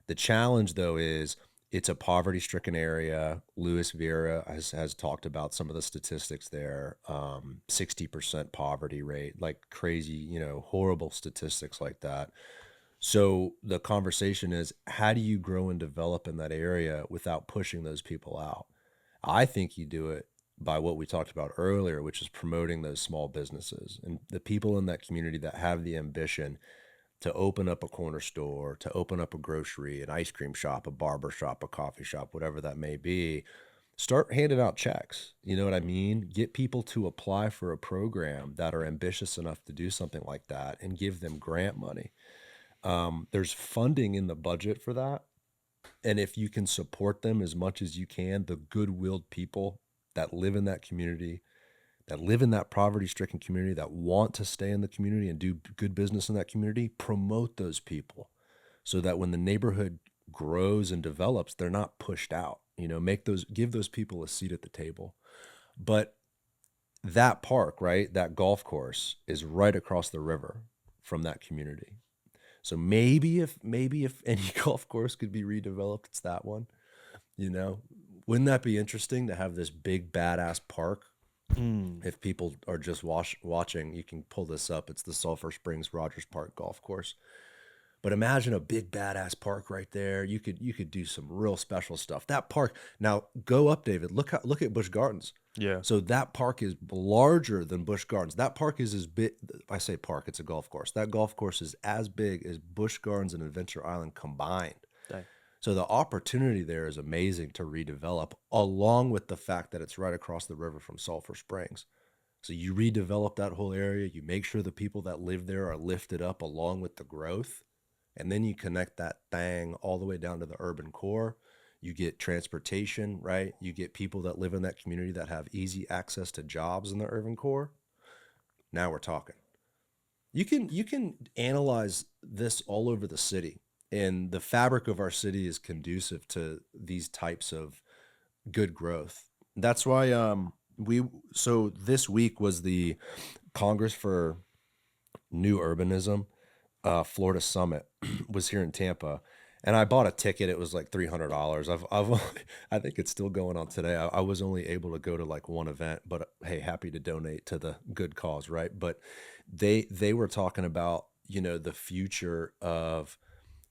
The challenge, though, is it's a poverty-stricken area. Luis Vieira has talked about some of the statistics there. 60% poverty rate, like crazy, you know, horrible statistics like that. So the conversation is, how do you grow and develop in that area without pushing those people out? I think you do it by what we talked about earlier, which is promoting those small businesses and the people in that community that have the ambition to open up a corner store, to open up a grocery, an ice cream shop, a barber shop, a coffee shop, whatever that may be. Start handing out checks. You know what I mean? Get people to apply for a program that are ambitious enough to do something like that and give them grant money. There's funding in the budget for that. And if you can support them as much as you can, the good-willed people that live in that community, that live in that poverty-stricken community, that want to stay in the community and do good business in that community, promote those people so that when the neighborhood grows and develops, they're not pushed out. You know, give those people a seat at the table. But that park, right, that golf course is right across the river from that community. So maybe if any golf course could be redeveloped, it's that one. You know, wouldn't that be interesting to have this big badass park? If people are just watching, you can pull this up. It's the Sulphur Springs Rogers Park Golf Course. But imagine a big badass park right there. You could do some real special stuff. That park. Now go up, David. Look at Busch Gardens. Yeah. So that park is larger than Busch Gardens. That park is as big. I say park, it's a golf course. That golf course is as big as Busch Gardens and Adventure Island combined. Dang. So the opportunity there is amazing to redevelop, along with the fact that it's right across the river from Sulphur Springs. So you redevelop that whole area, you make sure the people that live there are lifted up along with the growth, and then you connect that thing all the way down to the urban core. You get transportation, right? You get people that live in that community that have easy access to jobs in the urban core. Now we're talking. You can analyze this all over the city, and the fabric of our city is conducive to these types of good growth. That's why so this week was the Congress for New Urbanism, Florida Summit was here in Tampa, and I bought a ticket. It was like $300. I think it's still going on today. I was only able to go to like one event, but hey, happy to donate to the good cause, right? But they were talking about, the future of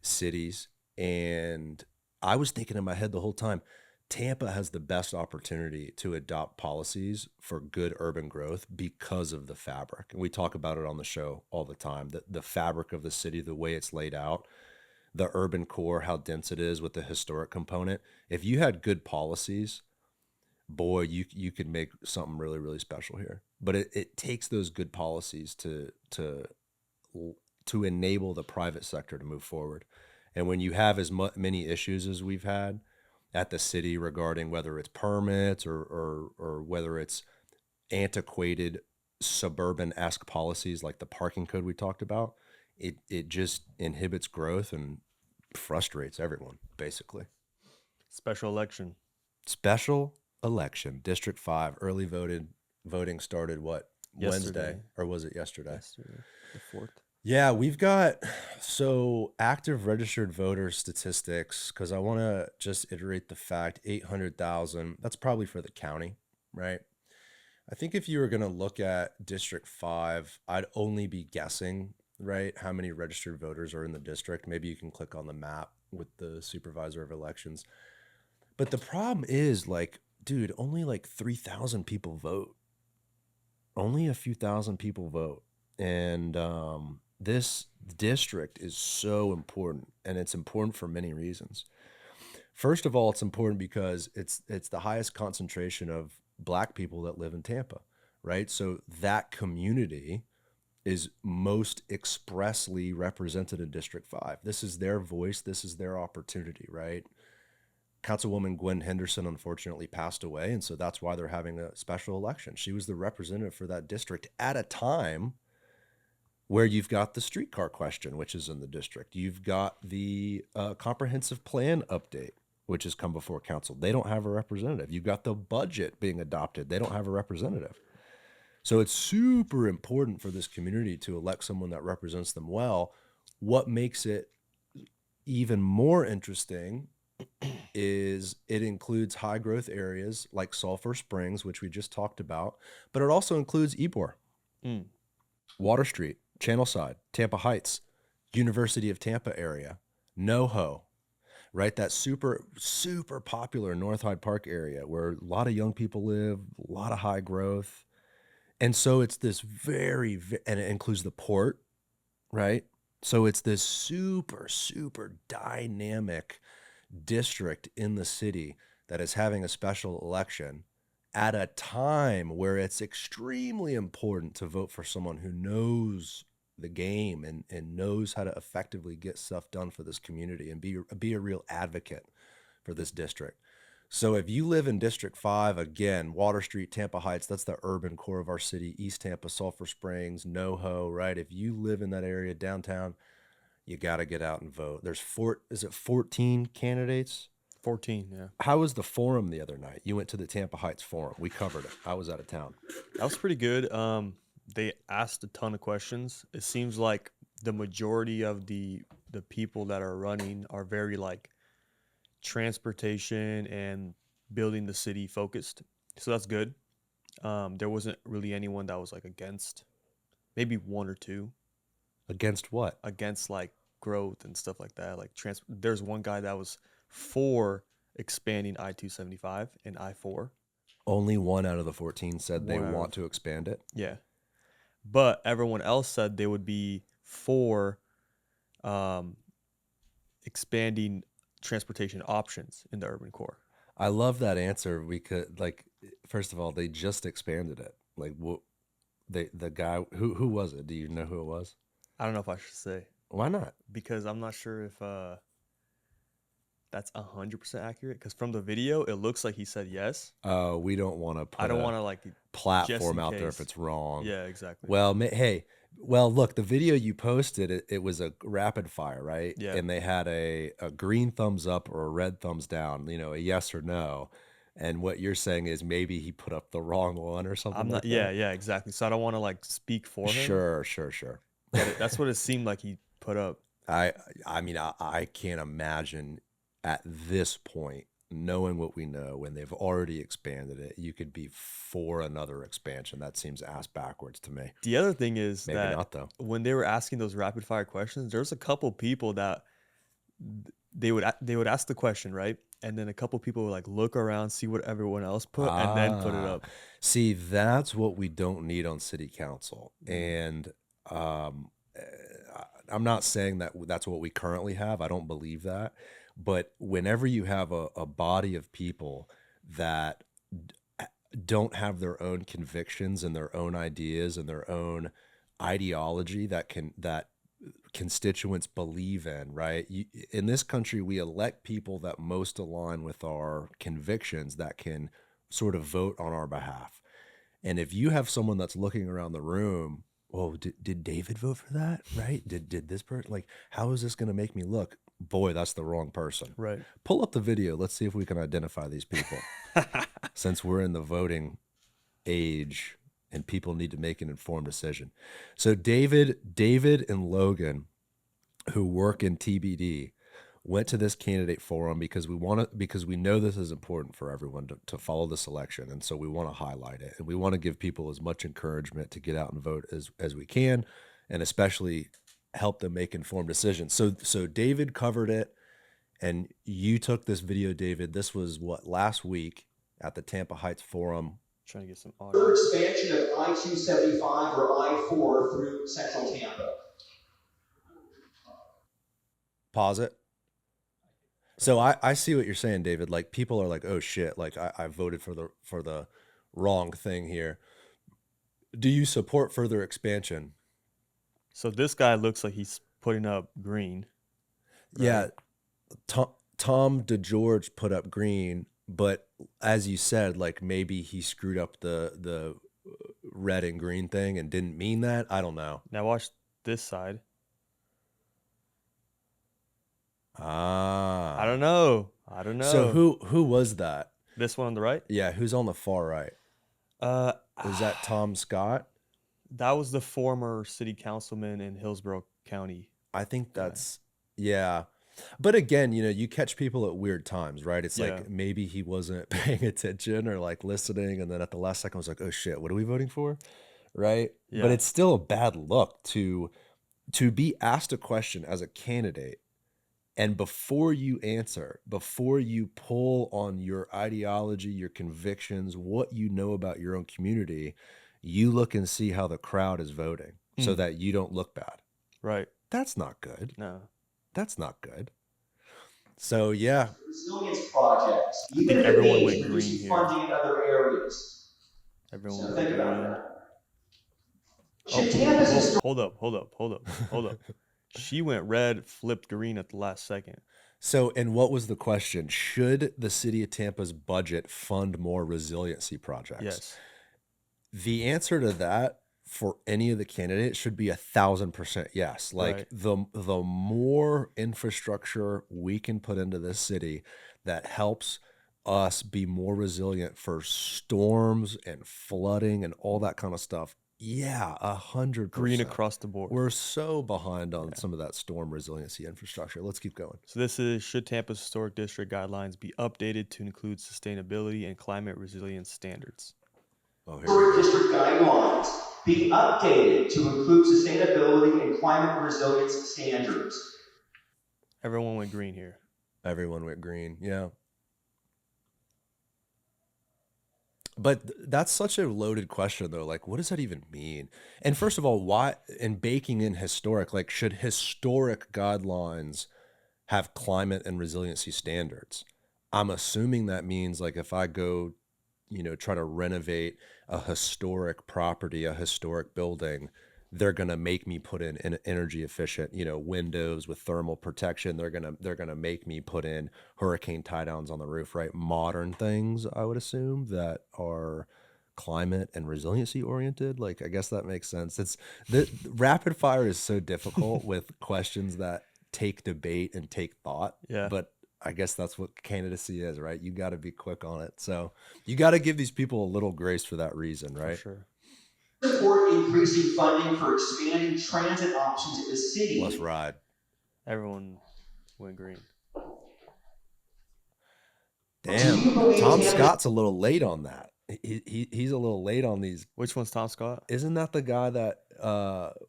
cities, and I was thinking in my head the whole time, Tampa has the best opportunity to adopt policies for good urban growth because of the fabric. And we talk about it on the show all the time, the fabric of the city, the way it's laid out, the urban core, how dense it is with the historic component. If you had good policies, boy, you could make something really, really special here. But it takes those good policies to enable the private sector to move forward. And when you have as many issues as we've had at the city regarding whether it's permits or whether it's antiquated suburban-esque policies like the parking code we talked about, it just inhibits growth and frustrates everyone, basically. Special election. Special election, District 5, early voting started what? Yesterday. Wednesday, or was it yesterday? Yesterday, the 4th. Yeah, we've got active registered voter statistics, because I want to just iterate the fact 800,000, that's probably for the county, right? I think if you were going to look at District 5, I'd only be guessing, right, how many registered voters are in the district. Maybe you can click on the map with the supervisor of elections. But the problem is, like, dude, only like 3,000 people vote. Only a few thousand people vote. And this district is so important, and it's important for many reasons. First of all, it's important because it's the highest concentration of Black people that live in Tampa, right? So that community is most expressly represented in District 5. This is their voice. This is their opportunity, right? Councilwoman Gwen Henderson unfortunately passed away, and so that's why they're having a special election. She was the representative for that district at a time where you've got the streetcar question, which is in the district. You've got the comprehensive plan update, which has come before council. They don't have a representative. You've got the budget being adopted. They don't have a representative. So it's super important for this community to elect someone that represents them well. What makes it even more interesting is it includes high growth areas like Sulphur Springs, which we just talked about, but it also includes Ybor, Water Street, Channelside, Tampa Heights, University of Tampa area, NoHo, right? That super, super popular North Hyde Park area where a lot of young people live, a lot of high growth. And so it's this and it includes the port, right? So it's this super, super dynamic district in the city that is having a special election at a time where it's extremely important to vote for someone who knows the game and knows how to effectively get stuff done for this community and be a real advocate for this district. So if you live in District 5, again, Water Street, Tampa Heights, that's the urban core of our city, East Tampa, Sulphur Springs, NoHo, right? If you live in that area, downtown, you got to get out and vote. There's 14 candidates? 14, yeah. How was the forum the other night? You went to the Tampa Heights forum. We covered it. I was out of town. That was pretty good. They asked a ton of questions. It seems like the majority of the people that are running are very like transportation and building the city focused. So that's good. There wasn't really anyone that was like against, maybe one or two. Against what? Against like growth and stuff like that. Like there's one guy that was for expanding I-275 and I-4. Only one out of the 14 said they One out want of- to expand it. Yeah. But everyone else said they would be for expanding transportation options in the urban core. I love that answer. We could, like, first of all, they just expanded it. Like, the guy who was it? Do you know who it was? I don't know if I should say, Why not? because I'm not sure if that's 100% accurate. Because from the video, it looks like he said yes. We don't want to put I don't a want to like. platform in out there if case. it's wrong. Yeah, exactly. Well, hey, well, look, the video you posted, it was a rapid fire, right? Yeah. And they had a green thumbs up or a red thumbs down, a yes or no. And what you're saying is maybe he put up the wrong one or something I'm like not. Yeah, exactly. So I don't want to like speak for that. him. Sure. But that's what it seemed like he put up. I mean, I can't imagine at this point, knowing what we know, when they've already expanded it, you could be for another expansion. That seems ass backwards to me. The other thing is Maybe that not, though. when they were asking those rapid fire questions, there's a couple people that they would ask the question, right? And then a couple people would like look around, see what everyone else put, and then put it up. See, that's what we don't need on city council. And I'm not saying that that's what we currently have. I don't believe that. But whenever you have a body of people that don't have their own convictions and their own ideas and their own ideology that constituents believe in, right? In this country, we elect people that most align with our convictions that can sort of vote on our behalf. And if you have someone that's looking around the room, oh, did David vote for that? Right? Did this person, like, how is this going to make me look? Boy, that's the wrong person. Right. Pull up the video. Let's see if we can identify these people. Since we're in the voting age and people need to make an informed decision. So David and Logan, who work in TBD, went to this candidate forum because we know this is important for everyone to follow this election. And so we want to highlight it, and we want to give people as much encouragement to get out and vote as we can, and especially help them make informed decisions. So David covered it, and you took this video, David. This was last week at the Tampa Heights Forum. Trying to get some Further audio. expansion of I-275 or I-4 through central Tampa. Pause it. So I see what you're saying, David. Like, people are like, oh shit, like I voted for the wrong thing here. Do you support further expansion? So this guy looks like he's putting up green. Right? Yeah. Tom DeGeorge put up green, but as you said, like, maybe he screwed up the red and green thing and didn't mean that. I don't know. Now watch this side. I don't know. So who was that? This one on the right? Yeah, who's on the far right? Is that Tom Scott? That was the former city councilman in Hillsborough County. I think that's yeah. But again, you catch people at weird times, right? It's Yeah. like maybe he wasn't paying attention or like listening, and then at the last second was like, oh shit, what are we voting for? Right? Yeah. But it's still a bad look to be asked a question as a candidate, and before you answer, before you pull on your ideology, your convictions, what you know about your own community, you look and see how the crowd is voting so that you don't look bad. Right. That's not good. No. That's not good. So yeah, Resilience projects, even if it everyone means went green reducing here. funding in other areas. Everyone So went think about green. that. Should Tampa's Hold up. She went red, flipped green at the last second. So, and what was the question? Should the city of Tampa's budget fund more resiliency projects? Yes. The answer to that for any of the candidates should be 1,000% yes. Like, Right. the more infrastructure we can put into this city that helps us be more resilient for storms and flooding and all that kind of stuff. Yeah, 100%. Green across the board. We're so behind on some of that storm resiliency infrastructure. Let's keep going. So this is, should Tampa's historic district guidelines be updated to include sustainability and climate resilience standards? Oh, here we historic go. district guidelines be updated to include sustainability and climate resilience standards? Everyone went green here. Everyone went green. Yeah. But that's such a loaded question, though. Like, what does that even mean? And first of all, why, and baking in historic, like, should historic guidelines have climate and resiliency standards? I'm assuming that means, like, if I go, try to renovate a historic property, a historic building, they're going to make me put in an energy efficient, windows with thermal protection. They're going to make me put in hurricane tie downs on the roof, right? Modern things, I would assume, that are climate and resiliency oriented. Like, I guess that makes sense. It's the rapid fire is so difficult with questions that take debate and take thought. Yeah. But I guess that's what candidacy is, right? You got to be quick on it. So you got to give these people a little grace for that reason, right? For sure. Support increasing funding for expanding transit options in the city. Let's ride. Everyone went green. Damn, Tom Scott's a little late on that. He's a little late on these. Which one's Tom Scott? Isn't that the guy that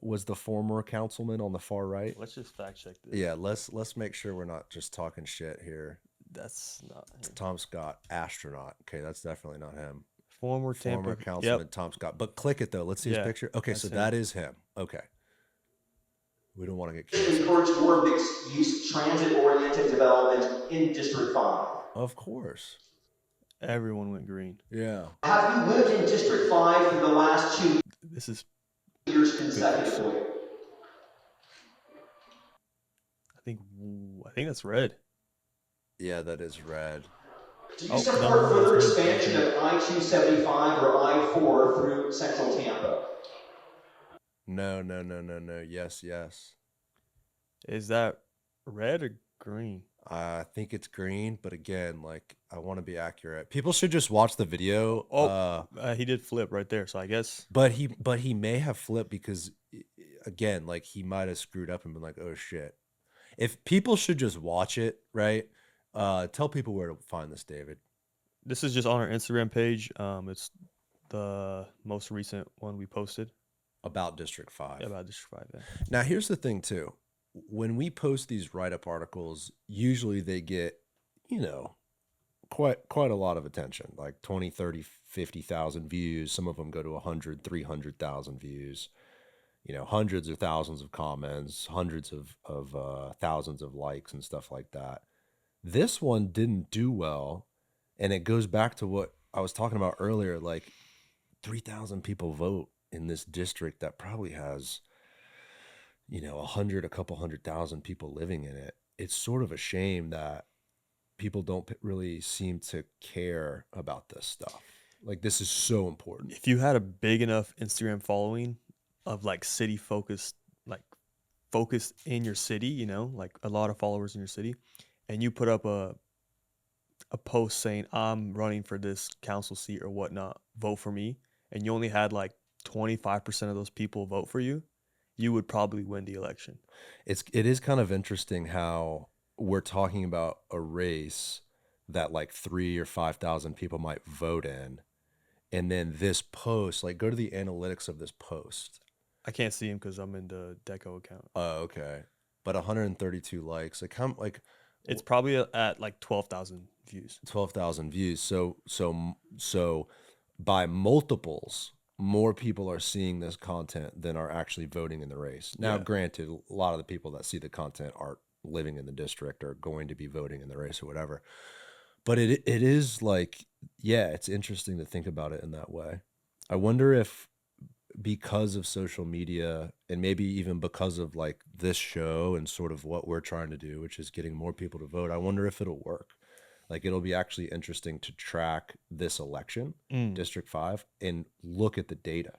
was the former councilman on the far right? Let's just fact check this. Yeah, let's make sure we're not just talking shit here. That's not him. Tom Scott, astronaut. Okay, that's definitely not him. Former Tampa councilman Yep. Tom Scott. But click it though. Let's see his Yeah, picture. Okay, that's so him. that is him. Okay. We don't want to get To canceled. encourage more mixed-use transit-oriented development in District 5. Of course. Everyone went green. Yeah. Have you lived in District 5 for the last 2 This is years consecutively? I think that's red. Yeah, that is red. Do you Oh, support no, further that's good. expansion of I-275 or I-4 through central Tampa? No. Yes. Is that red or green? I think it's green, but again, like, I want to be accurate. People should just watch the video. He did flip right there, so I guess But he may have flipped because, again, like, he might have screwed up and been like, oh shit. If people should just watch it, right? Tell people where to find this, David. this is just on our Instagram page. It's the most recent one we posted About District 5. about District 5. Yeah. Now, here's the thing, too. When we post these write-up articles, usually they get, quite a lot of attention, like 20, 30, 50,000 views. Some of them go to 100, 300,000 views, hundreds of thousands of comments, hundreds of thousands of likes and stuff like that. This one didn't do well, and it goes back to what I was talking about earlier, like 3,000 people vote in this district that probably has, a couple 100,000 people living in it. It's sort of a shame that people don't really seem to care about this stuff. Like, this is so important. If you had a big enough Instagram following of like city focused, like focused in your city, like a lot of followers in your city, and you put up a post saying I'm running for this council seat or whatnot, vote for me, and you only had like 25% of those people vote for you, you would probably win the election. It is kind of interesting how we're talking about a race that like 3,000 or 5,000 people might vote in, and then this post, like, go to the analytics of this post. I can't see him because I'm in the Deco account. Oh, okay. But 132 likes. Like, It's probably at like 12,000 views. 12,000 views. So by multiples, more people are seeing this content than are actually voting in the race. Now, Yeah. granted, a lot of the people that see the content aren't living in the district or going to be voting in the race or whatever. But it is like, yeah, it's interesting to think about it in that way. I wonder if, because of social media and maybe even because of like this show and sort of what we're trying to do, which is getting more people to vote, I wonder if it'll work. Like, it'll be actually interesting to track this election, District 5, and look at the data.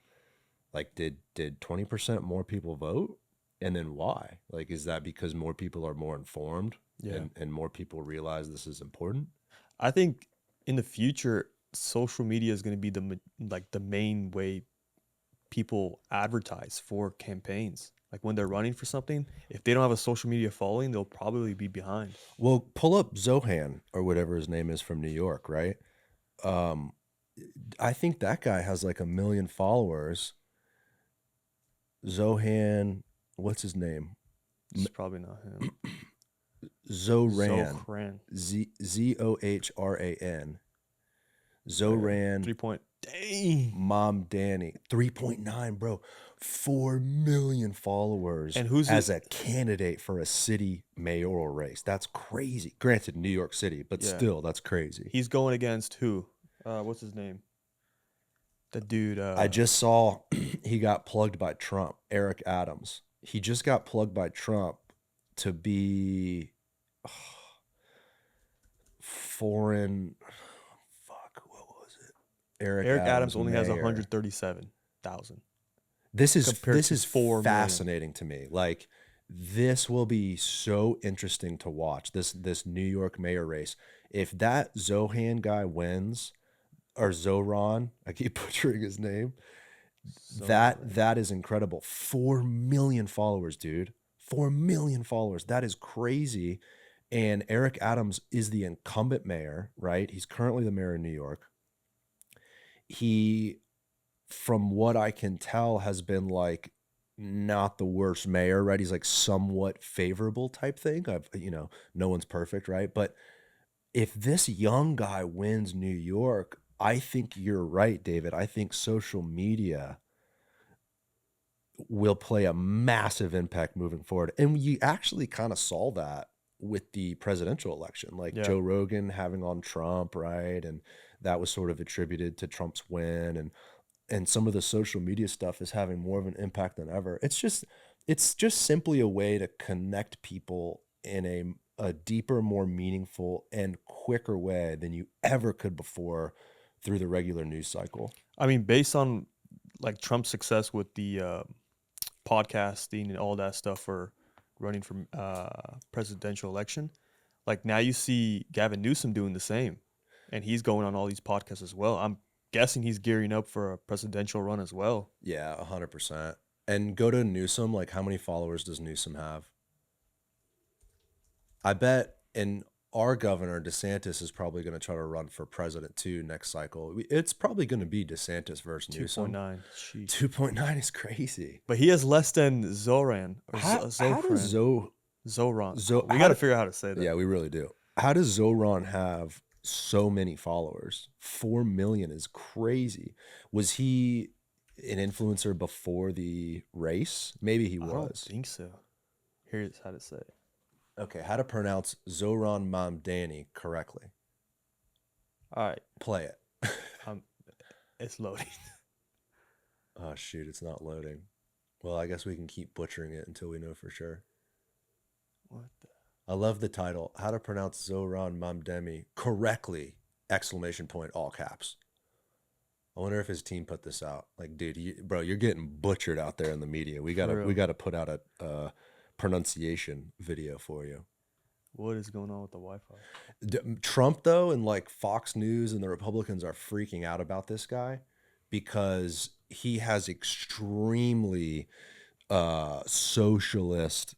Like, did 20% more people vote? And then why? Like, is that because more people are more informed and more people realize this is important? I think in the future, social media is going to be the main way people advertise for campaigns. Like, when they're running for something, if they don't have a social media following, they'll probably be behind. Well, pull up Zohran or whatever his name is from New York, right? I think that guy has like 1 million followers. Zohran, what's his name? It's probably not him. Zohran. Zohran. Zohran. Zohran 3 point. Dang. Mamdani. 3.9, bro. 4 million followers. And who's as a candidate for a city mayoral race? That's crazy. Granted, New York City, but Yeah. still, that's crazy. He's going against who? What's his name? The dude. I just saw he got plugged by Trump, Eric Adams. He just got plugged by Trump to be foreign. Fuck, what was it? Eric Adams only has mayor. 137,000. This compared is to 4 million. fascinating to me. Like, this will be so interesting to watch. This New York mayor race. If that Zohan guy wins, or Zohran, I keep butchering his name. That is incredible. 4 million followers, dude. 4 million followers. That is crazy. And Eric Adams is the incumbent mayor, right? He's currently the mayor of New York. He, from what I can tell, has been like not the worst mayor, right? He's like somewhat favorable type thing. No one's perfect, right? But if this young guy wins New York, I think you're right, David. I think social media will play a massive impact moving forward. And you actually kind of saw that with the presidential election, like Joe Rogan having on Trump, right? And that was sort of attributed to Trump's win. And some of the social media stuff is having more of an impact than ever. It's just simply a way to connect people in a deeper, more meaningful, and quicker way than you ever could before through the regular news cycle. I mean, based on like Trump's success with the podcasting and all that stuff for running for presidential election, like now you see Gavin Newsom doing the same, and he's going on all these podcasts as well. I'm guessing he's gearing up for a presidential run as well. Yeah, 100%. And go to Newsom. Like, how many followers does Newsom have? I bet, and our governor, DeSantis, is probably going to try to run for president too next cycle. It's probably going to be DeSantis versus Newsom. 2.9. 2.9 is crazy. But he has less than Zohran. Or How does Zohran. We got to figure out how to say that. Yeah, we really do. How does Zohran have so many followers? 4 million is crazy. Was he an influencer before the race? Maybe he was. I don't think so. Here's how to say it. Okay, how to pronounce Zohran Mamdani correctly. All right. Play it. It's loading. Oh, shoot, it's not loading. Well, I guess we can keep butchering it until we know for sure. What the? I love the title. How to pronounce Zohran Mamdani correctly! ! All caps. I wonder if his team put this out. Like, dude, you're getting butchered out there in the media. We gotta put out a pronunciation video for you. What is going on with the Wi-Fi? Trump, though, and like Fox News and the Republicans are freaking out about this guy because he has extremely socialist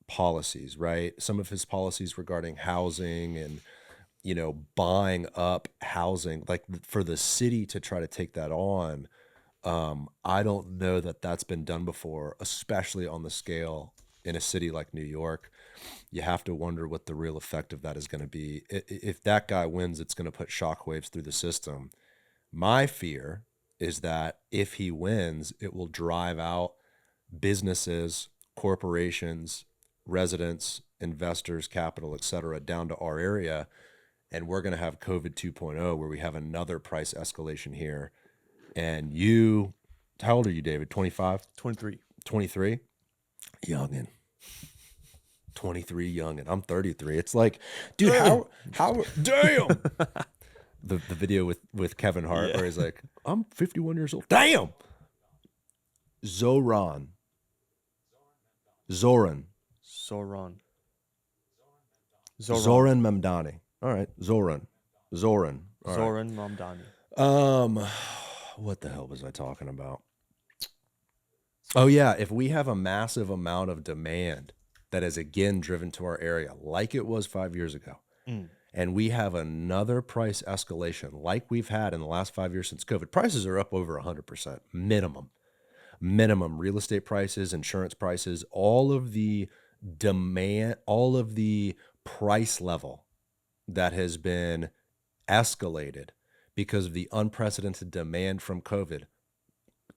policies, right? Some of his policies regarding housing and, buying up housing, like for the city to try to take that on. I don't know that that's been done before, especially on the scale in a city like New York. You have to wonder what the real effect of that is going to be. If that guy wins, it's going to put shockwaves through the system. My fear is that if he wins, it will drive out businesses, corporations, residents, investors, capital, et cetera, down to our area. And we're going to have COVID 2.0, where we have another price escalation here. And how old are you, David? 25? 23. 23? Youngin. 23 youngin. I'm 33. It's like, dude, how damn. The video with Kevin Hart where he's like, I'm 51 years old. Damn. Zohran Mamdani. All right. Zohran. All right. Zohran Mamdani. What the hell was I talking about? Oh yeah, if we have a massive amount of demand that is again driven to our area, like it was 5 years ago, and we have another price escalation like we've had in the last 5 years since COVID, prices are up over 100% minimum real estate prices, insurance prices, all of the demand, all of the price level that has been escalated because of the unprecedented demand from COVID.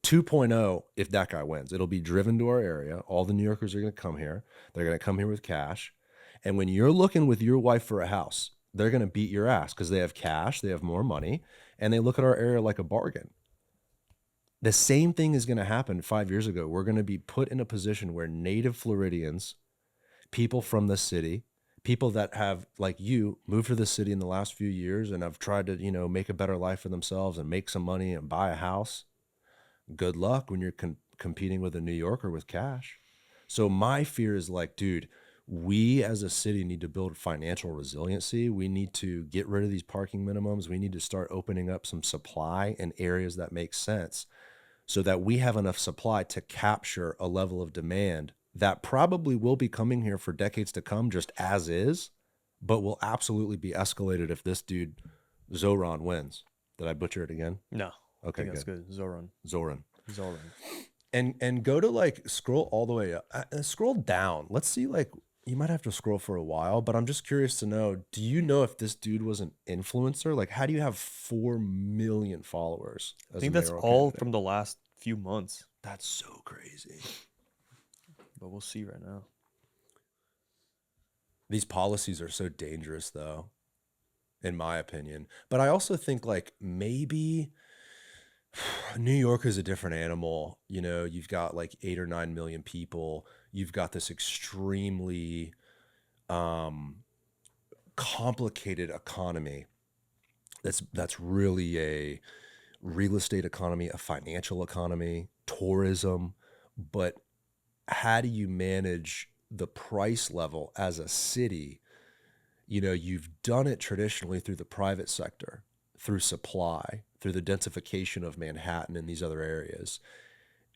2.0, if that guy wins, it'll be driven to our area. All the New Yorkers are going to come here. They're going to come here with cash. And when you're looking with your wife for a house, they're going to beat your ass because they have cash, they have more money, and they look at our area like a bargain. The same thing is going to happen 5 years ago. We're going to be put in a position where native Floridians, people from the city, people that have, like you, moved to the city in the last few years and have tried to, make a better life for themselves and make some money and buy a house. Good luck when you're competing with a New Yorker with cash. So my fear is like, dude, we as a city need to build financial resiliency. We need to get rid of these parking minimums. We need to start opening up some supply in areas that make sense so that we have enough supply to capture a level of demand that probably will be coming here for decades to come just as is, but will absolutely be escalated if this dude, Zohran, wins. Did I butcher it again? No. Okay, I think that's good. Zohran. Zohran. Zohran. And go to like scroll all the way up, scroll down. Let's see, like you might have to scroll for a while, but I'm just curious to know, do you know if this dude was an influencer? Like, how do you have 4 million followers? I think that's all from the last few months, That's so crazy. but we'll see right now. These policies are so dangerous though, in my opinion. But I also think like maybe New York is a different animal. You've got like 8 or 9 million people. You've got this extremely complicated economy. That's really a real estate economy, a financial economy, tourism. But how do you manage the price level as a city? You've done it traditionally through the private sector, through supply, through the densification of Manhattan and these other areas.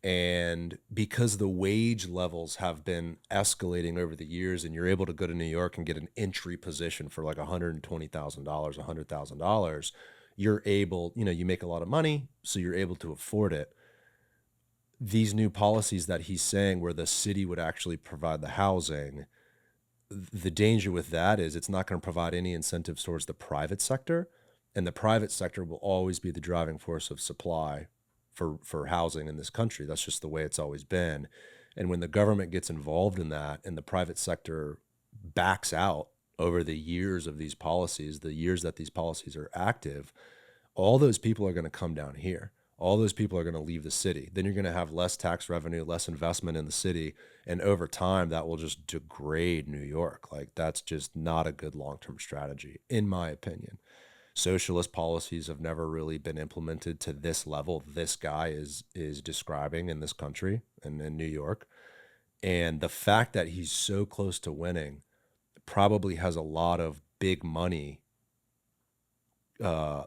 And because the wage levels have been escalating over the years, and you're able to go to New York and get an entry position for like $120,000, $100,000, you're able, you make a lot of money, so you're able to afford it. These new policies that he's saying where the city would actually provide the housing, the danger with that is it's not going to provide any incentives towards the private sector. And the private sector will always be the driving force of supply for housing in this country. That's just the way it's always been. And when the government gets involved in that and the private sector backs out over the years of these policies, the years that these policies are active, all those people are going to come down here. All those people are going to leave the city. Then you're going to have less tax revenue, less investment in the city. And over time, that will just degrade New York. Like, that's just not a good long-term strategy, in my opinion. Socialist policies have never really been implemented to this level this guy is describing in this country and in New York. And the fact that he's so close to winning probably has a lot of big money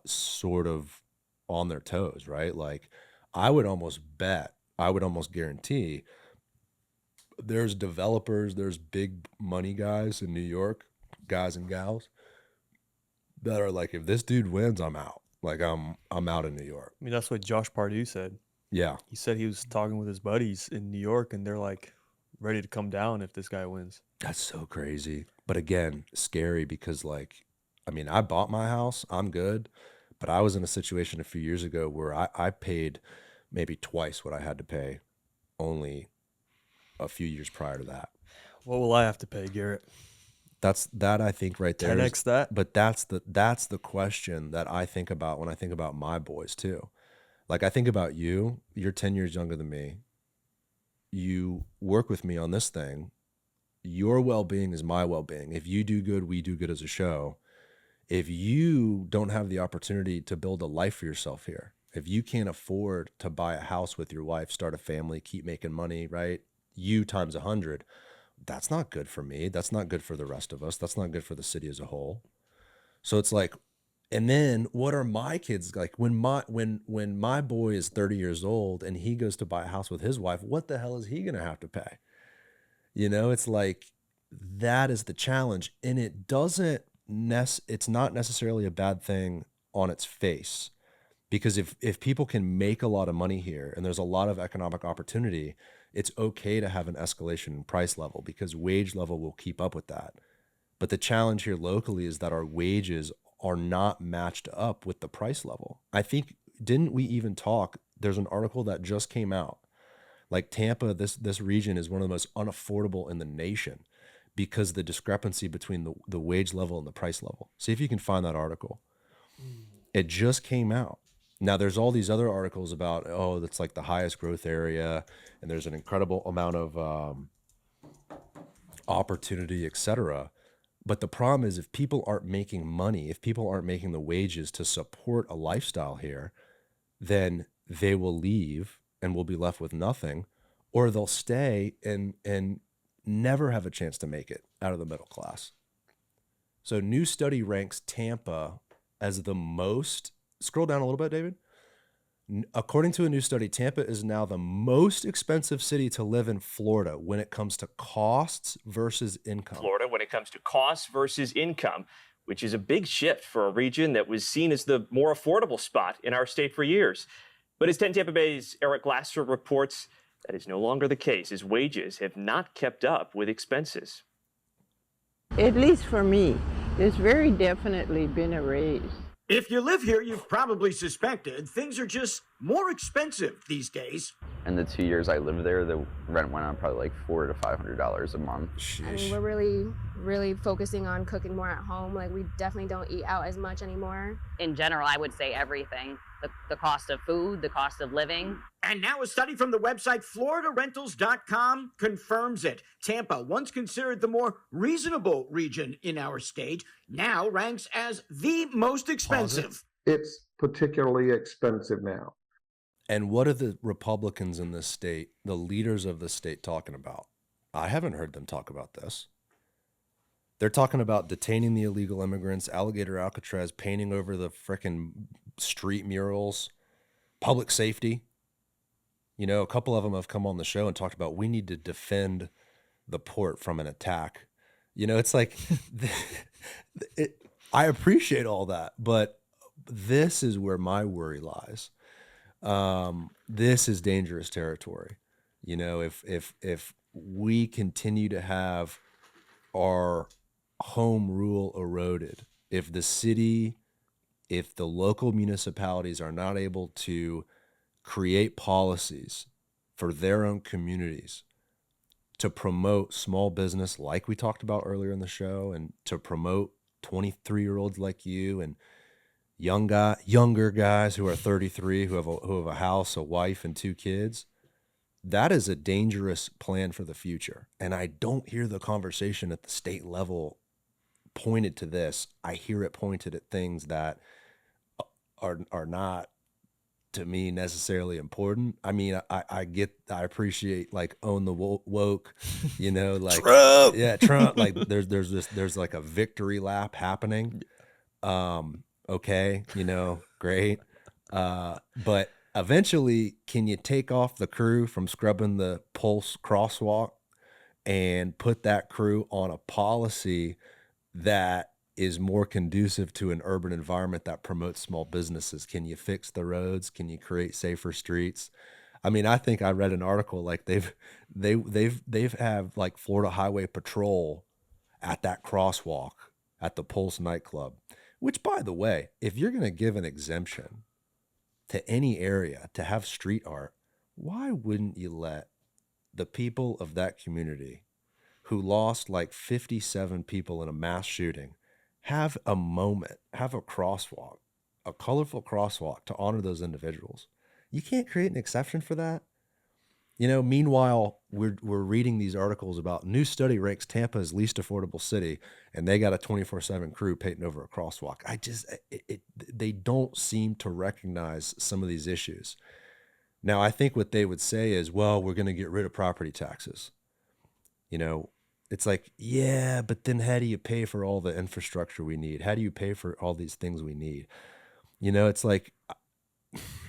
sort of on their toes, right? Like, I would almost guarantee there's developers, there's big money guys in New York, guys and gals, that are like, if this dude wins, I'm out. Like, I'm out in New York. I mean, that's what Josh Pardue said. Yeah. He said he was talking with his buddies in New York, and they're like ready to come down if this guy wins. That's so crazy. But again, scary because, like, I mean, I bought my house. I'm good. But I was in a situation a few years ago where I paid maybe twice what I had to pay only a few years prior to that. What will I have to pay, Garrett? That I think right there. 10x that? But that's the question that I think about when I think about my boys too. Like, I think about you. You're 10 years younger than me. You work with me on this thing. Your well-being is my well-being. If you do good, we do good as a show. If you don't have the opportunity to build a life for yourself here, if you can't afford to buy a house with your wife, start a family, keep making money, right? You times 100, that's not good for me. That's not good for the rest of us. That's not good for the city as a whole. So it's like, and then what are my kids like when my boy is 30 years old and he goes to buy a house with his wife, what the hell is he going to have to pay? It's like, that is the challenge. And it's not necessarily a bad thing on its face, because if people can make a lot of money here and there's a lot of economic opportunity, it's okay to have an escalation in price level because wage level will keep up with that. But the challenge here locally is that our wages are not matched up with the price level. I think, didn't we even talk? There's an article that just came out. Like, Tampa, this region is one of the most unaffordable in the nation because the discrepancy between the wage level and the price level. See if you can find that article. It just came out. Now there's all these other articles about, oh, that's like the highest growth area and there's an incredible amount of opportunity, etc. But the problem is if people aren't making money, if people aren't making the wages to support a lifestyle here, then they will leave and we'll be left with nothing, or they'll stay and never have a chance to make it out of the middle class. So new study ranks Tampa as the most, scroll down a little bit, David. According to a new study, Tampa is now the most expensive city to live in Florida when it comes to costs versus income. Florida when it comes to costs versus income, which is a big shift for a region that was seen as the more affordable spot in our state for years. But as 10 Tampa Bay's Eric Glasser reports, that is no longer the case, as wages have not kept up with expenses. At least for me, there's very definitely been a raise. If you live here, you've probably suspected things are just more expensive these days. In the 2 years I lived there, the rent went on probably like $400 to $500 a month. I mean, we're really focusing on cooking more at home. Like, we definitely don't eat out as much anymore. In general, I would say everything. The cost of food, the cost of living. And now a study from the website FloridaRentals.com confirms it. Tampa, once considered the more reasonable region in our state, now ranks as the most expensive. It's particularly expensive now. And what are the Republicans in this state, the leaders of the state, talking about? I haven't heard them talk about this. They're talking about detaining the illegal immigrants, Alligator Alcatraz, painting over the frickin' street murals, public safety. You know, a couple of them have come on the show and talked about we need to defend the port from an attack. You know, it's like, I appreciate all that, but this is where my worry lies. This is dangerous territory. You know, if we continue to have our home rule eroded, if the local municipalities are not able to create policies for their own communities to promote small business, like we talked about earlier in the show, and to promote 23-year-olds like you and younger guys who are 33, who have a house, a wife, and 2 kids, that is a dangerous plan for the future. And I don't hear the conversation at the state level pointed to this. I hear it pointed at things that are not, to me, necessarily important. I mean, I appreciate, like, own the woke, you know, like Trump. Yeah, Trump. Like there's like a victory lap happening. Okay, you know, great. But eventually, can you take off the crew from scrubbing the Pulse crosswalk and put that crew on a policy that is more conducive to an urban environment that promotes small businesses? Can you fix the roads? Can you create safer streets? I mean, I think I read an article like they've have like Florida Highway Patrol at that crosswalk at the Pulse nightclub. Which, by the way, if you're going to give an exemption to any area to have street art, why wouldn't you let the people of that community who lost like 57 people in a mass shooting have a moment, have a crosswalk, a colorful crosswalk to honor those individuals? You can't create an exception for that. You know, meanwhile, we're reading these articles about new study ranks Tampa as least affordable city, and they got a 24/7 crew painting over a crosswalk. They don't seem to recognize some of these issues. Now, I think what they would say is, well, we're going to get rid of property taxes. You know, it's like, yeah, but then how do you pay for all the infrastructure we need? How do you pay for all these things we need? You know, it's like,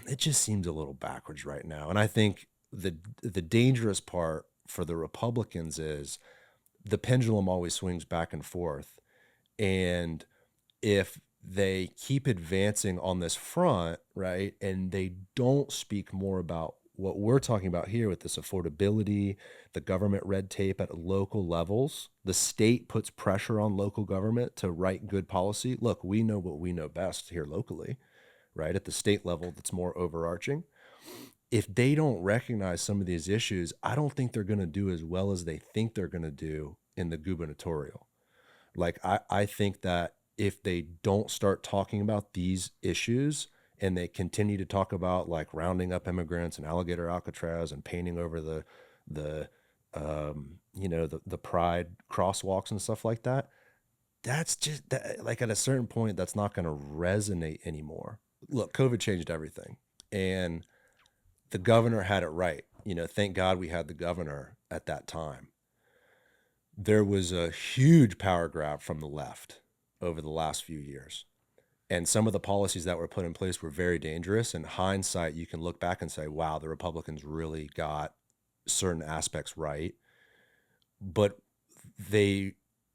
it just seems a little backwards right now. And I think the dangerous part for the Republicans is the pendulum always swings back and forth. And if they keep advancing on this front, right, and they don't speak more about what we're talking about here with this affordability, the government red tape at local levels, the state puts pressure on local government to write good policy. Look, we know what we know best here locally, right? At the state level, that's more overarching. If they don't recognize some of these issues, I don't think they're going to do as well as they think they're going to do in the gubernatorial. Like, I think that if they don't start talking about these issues and they continue to talk about like rounding up immigrants and alligator Alcatraz and painting over the pride crosswalks and stuff like that, that's just that, like at a certain point, that's not going to resonate anymore. Look, COVID changed everything, and the governor had it right. Thank God we had the governor at that time. There was a huge power grab from the left over the last few years. And some of the policies that were put in place were very dangerous. In hindsight, you can look back and say, wow, the Republicans really got certain aspects right. But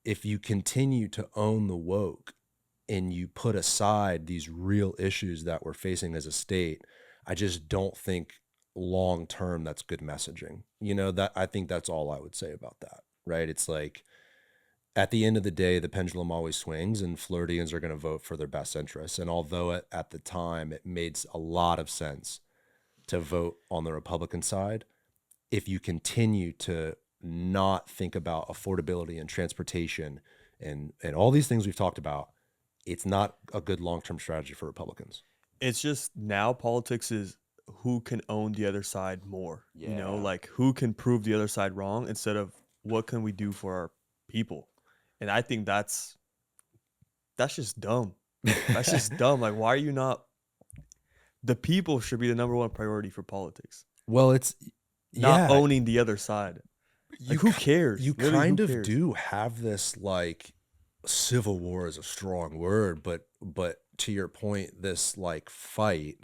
if you continue to own the woke and you put aside these real issues that we're facing as a state, I just don't think long term that's good messaging. That I think that's all I would say about that, right? It's like, at the end of the day, the pendulum always swings, and Floridians are going to vote for their best interests. And although at the time it made a lot of sense to vote on the Republican side, if you continue to not think about affordability and transportation and all these things we've talked about, it's not a good long-term strategy for Republicans. It's just now politics is who can own the other side more. Yeah. Like who can prove the other side wrong instead of what can we do for our people. And I think that's just dumb. That's just dumb. Like, why are you not? The people should be the number one priority for politics. Well, it's not owning the other side. Like, who cares? You Really, kind who of cares? do have this, like, civil war is a strong word, but to your point, this like fight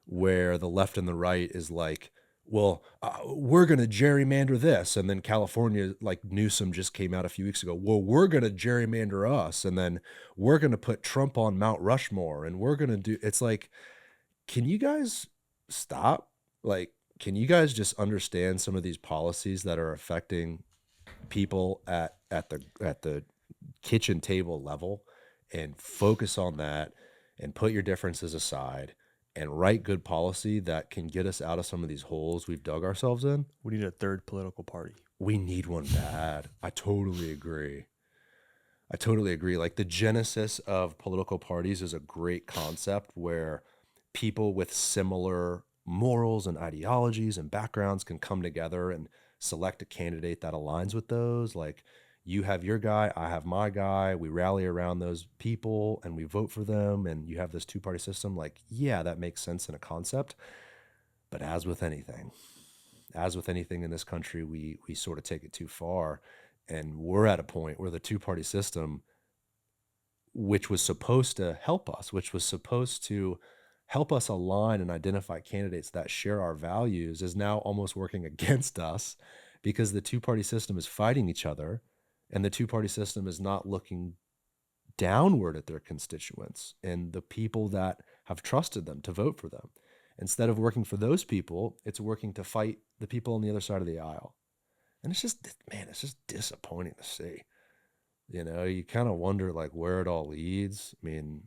where the left and the right is like, well, we're going to gerrymander this. And then California, like Newsom just came out a few weeks ago. Well, we're going to gerrymander us. And then we're going to put Trump on Mount Rushmore. And we're going to do, it's like, can you guys stop? Like, can you guys just understand some of these policies that are affecting people at the kitchen table level and focus on that and put your differences aside and write good policy that can get us out of some of these holes we've dug ourselves in? We need a third political party. We need one bad. I totally agree. Like the genesis of political parties is a great concept where people with similar morals and ideologies and backgrounds can come together and select a candidate that aligns with those. Like, you have your guy, I have my guy. We rally around those people and we vote for them, and you have this two-party system. Like, yeah, that makes sense in a concept. But as with anything in this country, we sort of take it too far. And we're at a point where the two-party system, which was supposed to help us, align and identify candidates that share our values, is now almost working against us because the two-party system is fighting each other. And the two-party system is not looking downward at their constituents and the people that have trusted them to vote for them. Instead of working for those people, it's working to fight the people on the other side of the aisle. And it's just disappointing to see. You kind of wonder like where it all leads. I mean,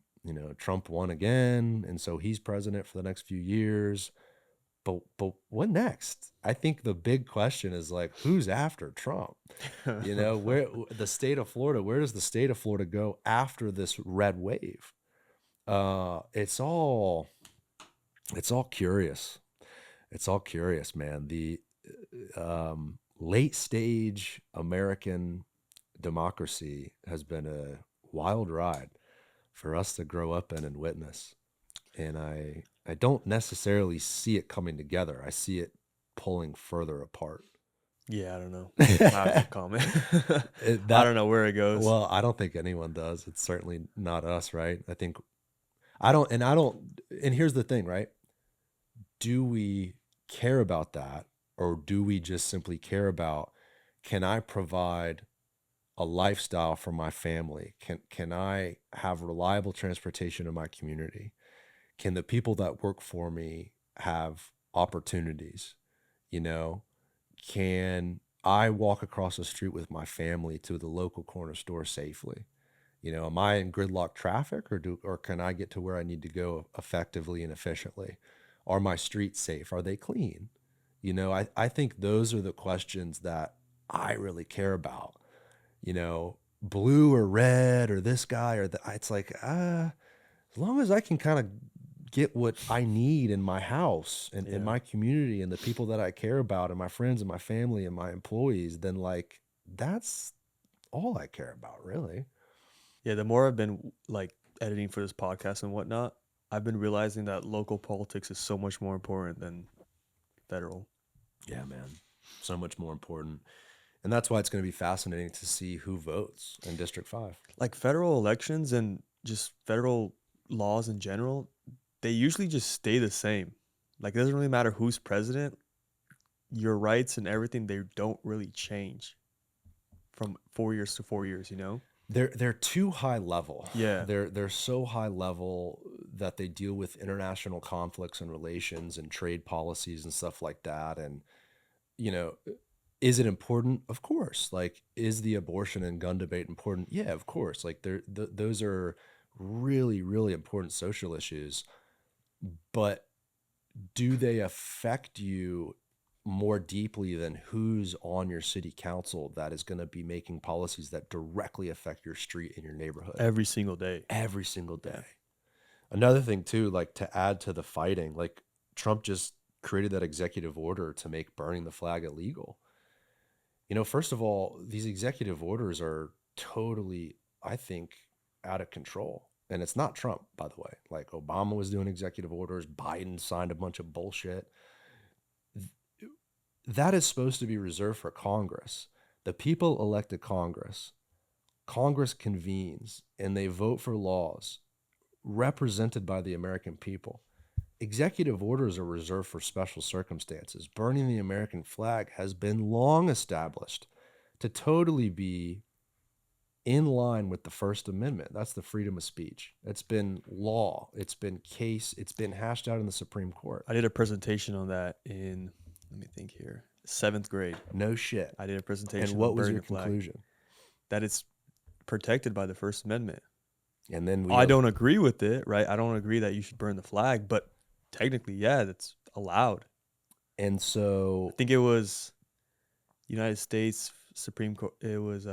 Trump won again, and so he's president for the next few years. But what next? I think the big question is like, who's after Trump? Where the state of Florida? Where does the state of Florida go after this red wave? It's all curious. It's all curious, man. The late stage American democracy has been a wild ride for us to grow up in and witness. And I don't necessarily see it coming together. I see it pulling further apart. Yeah, I don't know. I have to comment. I don't know where it goes. Well, I don't think anyone does. It's certainly not us, right? And here's the thing, right? Do we care about that, or do we just simply care about, can I provide a lifestyle for my family? Can I have reliable transportation in my community? Can the people that work for me have opportunities? Can I walk across the street with my family to the local corner store safely? Am I in gridlock traffic, or can I get to where I need to go effectively and efficiently? Are my streets safe? Are they clean? I think those are the questions that I really care about. Blue or red or this guy or that. It's like, as long as I can kind of get what I need in my house and in my community and the people that I care about and my friends and my family and my employees, then like that's all I care about, really. Yeah, the more I've been like editing for this podcast and whatnot, I've been realizing that local politics is so much more important than federal. Yeah, man. So much more important. And that's why it's going to be fascinating to see who votes in District 5. Like federal elections and just federal laws in general, they usually just stay the same. Like it doesn't really matter who's president. Your rights and everything, they don't really change from 4 years to 4 years, you know? They're too high level. Yeah. They're so high level that they deal with international conflicts and relations and trade policies and stuff like that. And, you know, is it important? Of course. Like, is the abortion and gun debate important? Yeah, of course. Like, those are really, really important social issues. But do they affect you more deeply than who's on your city council that is going to be making policies that directly affect your street and your neighborhood? Every single day. Every single day. Another thing, too, like to add to the fighting, like Trump just created that executive order to make burning the flag illegal. You know, first of all, these executive orders are totally, I think, out of control. And it's not Trump, by the way. Like Obama was doing executive orders. Biden signed a bunch of bullshit. That is supposed to be reserved for Congress. The people elected Congress. Congress convenes and they vote for laws represented by the American people. Executive orders are reserved for special circumstances. Burning the American flag has been long established to totally be in line with the First Amendment. That's the freedom of speech. It's been law. It's been it's been hashed out in the Supreme Court. I did a presentation on that in, let me think here, 7th grade. No shit. I did a presentation. And what on was burning your the flag. conclusion? That it's protected by the First Amendment. And then I don't agree with it, right? I don't agree that you should burn the flag, but technically, yeah, that's allowed. And so I think it was United States Supreme Court. It was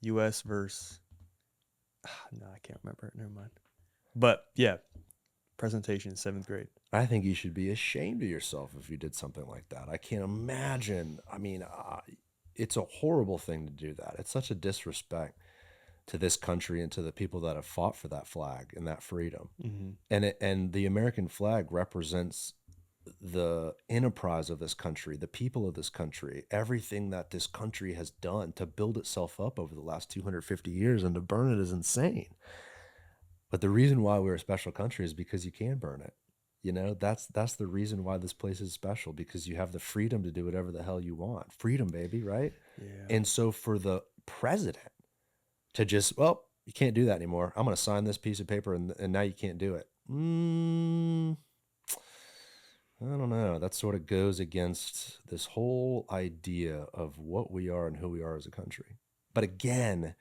U.S. versus. No, I can't remember. Never mind. But yeah, presentation 7th grade. I think you should be ashamed of yourself if you did something like that. I can't imagine. I mean, it's a horrible thing to do that. It's such a disrespect to this country and to the people that have fought for that flag and that freedom. Mm-hmm. And the American flag represents the enterprise of this country, the people of this country, everything that this country has done to build itself up over the last 250 years, and to burn it is insane. But the reason why we're a special country is because you can burn it. You know, that's the reason why this place is special, because you have the freedom to do whatever the hell you want. Freedom, baby, right? Yeah. And so for the president to just, well, you can't do that anymore. I'm going to sign this piece of paper and now you can't do it. I don't know. That sort of goes against this whole idea of what we are and who we are as a country. But again,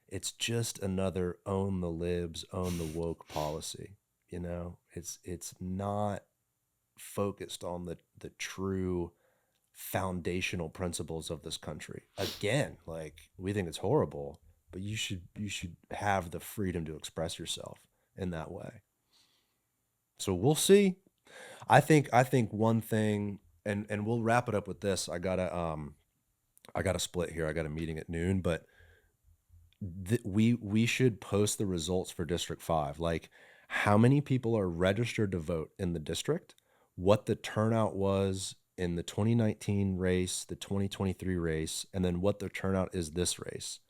it's just another own the libs, own the woke policy. You know, it's not focused on the true foundational principles of this country. Again, like, we think it's horrible, but you should have the freedom to express yourself in that way. So we'll see. I think one thing, and we'll wrap it up with this. I gotta split here. I got a meeting at noon, but we should post the results for District 5. Like, how many people are registered to vote in the district, what the turnout was in the 2019 race, the 2023 race, and then what the turnout is this race.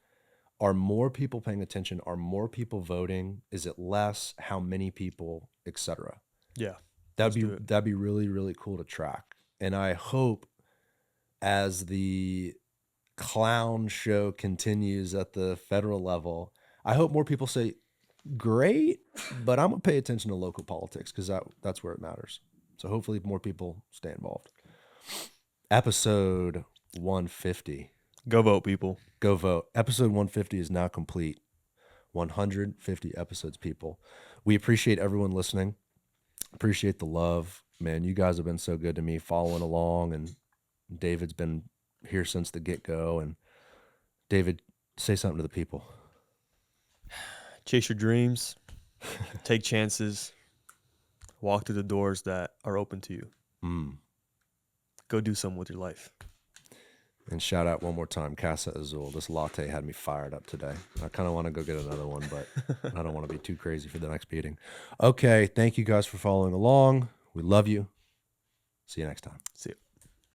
Are more people paying attention? Are more people voting? Is it less? How many people, etc.? Yeah. That'd be really, really cool to track. And I hope, as the clown show continues at the federal level, I hope more people say, great, but I'm gonna pay attention to local politics, because that's where it matters. So hopefully more people stay involved. Episode 150. Go vote, people. Go vote. Episode 150 is now complete. 150 episodes, people. We appreciate everyone listening. Appreciate the love. Man, you guys have been so good to me, following along, and David's been here since the get-go. And David, say something to the people. Chase your dreams. Take chances. Walk through the doors that are open to you. Mm. Go do something with your life. And shout out one more time, Casa Azul. This latte had me fired up today. I kind of want to go get another one, but I don't want to be too crazy for the next meeting. Okay, thank you guys for following along. We love you. See you next time. See you.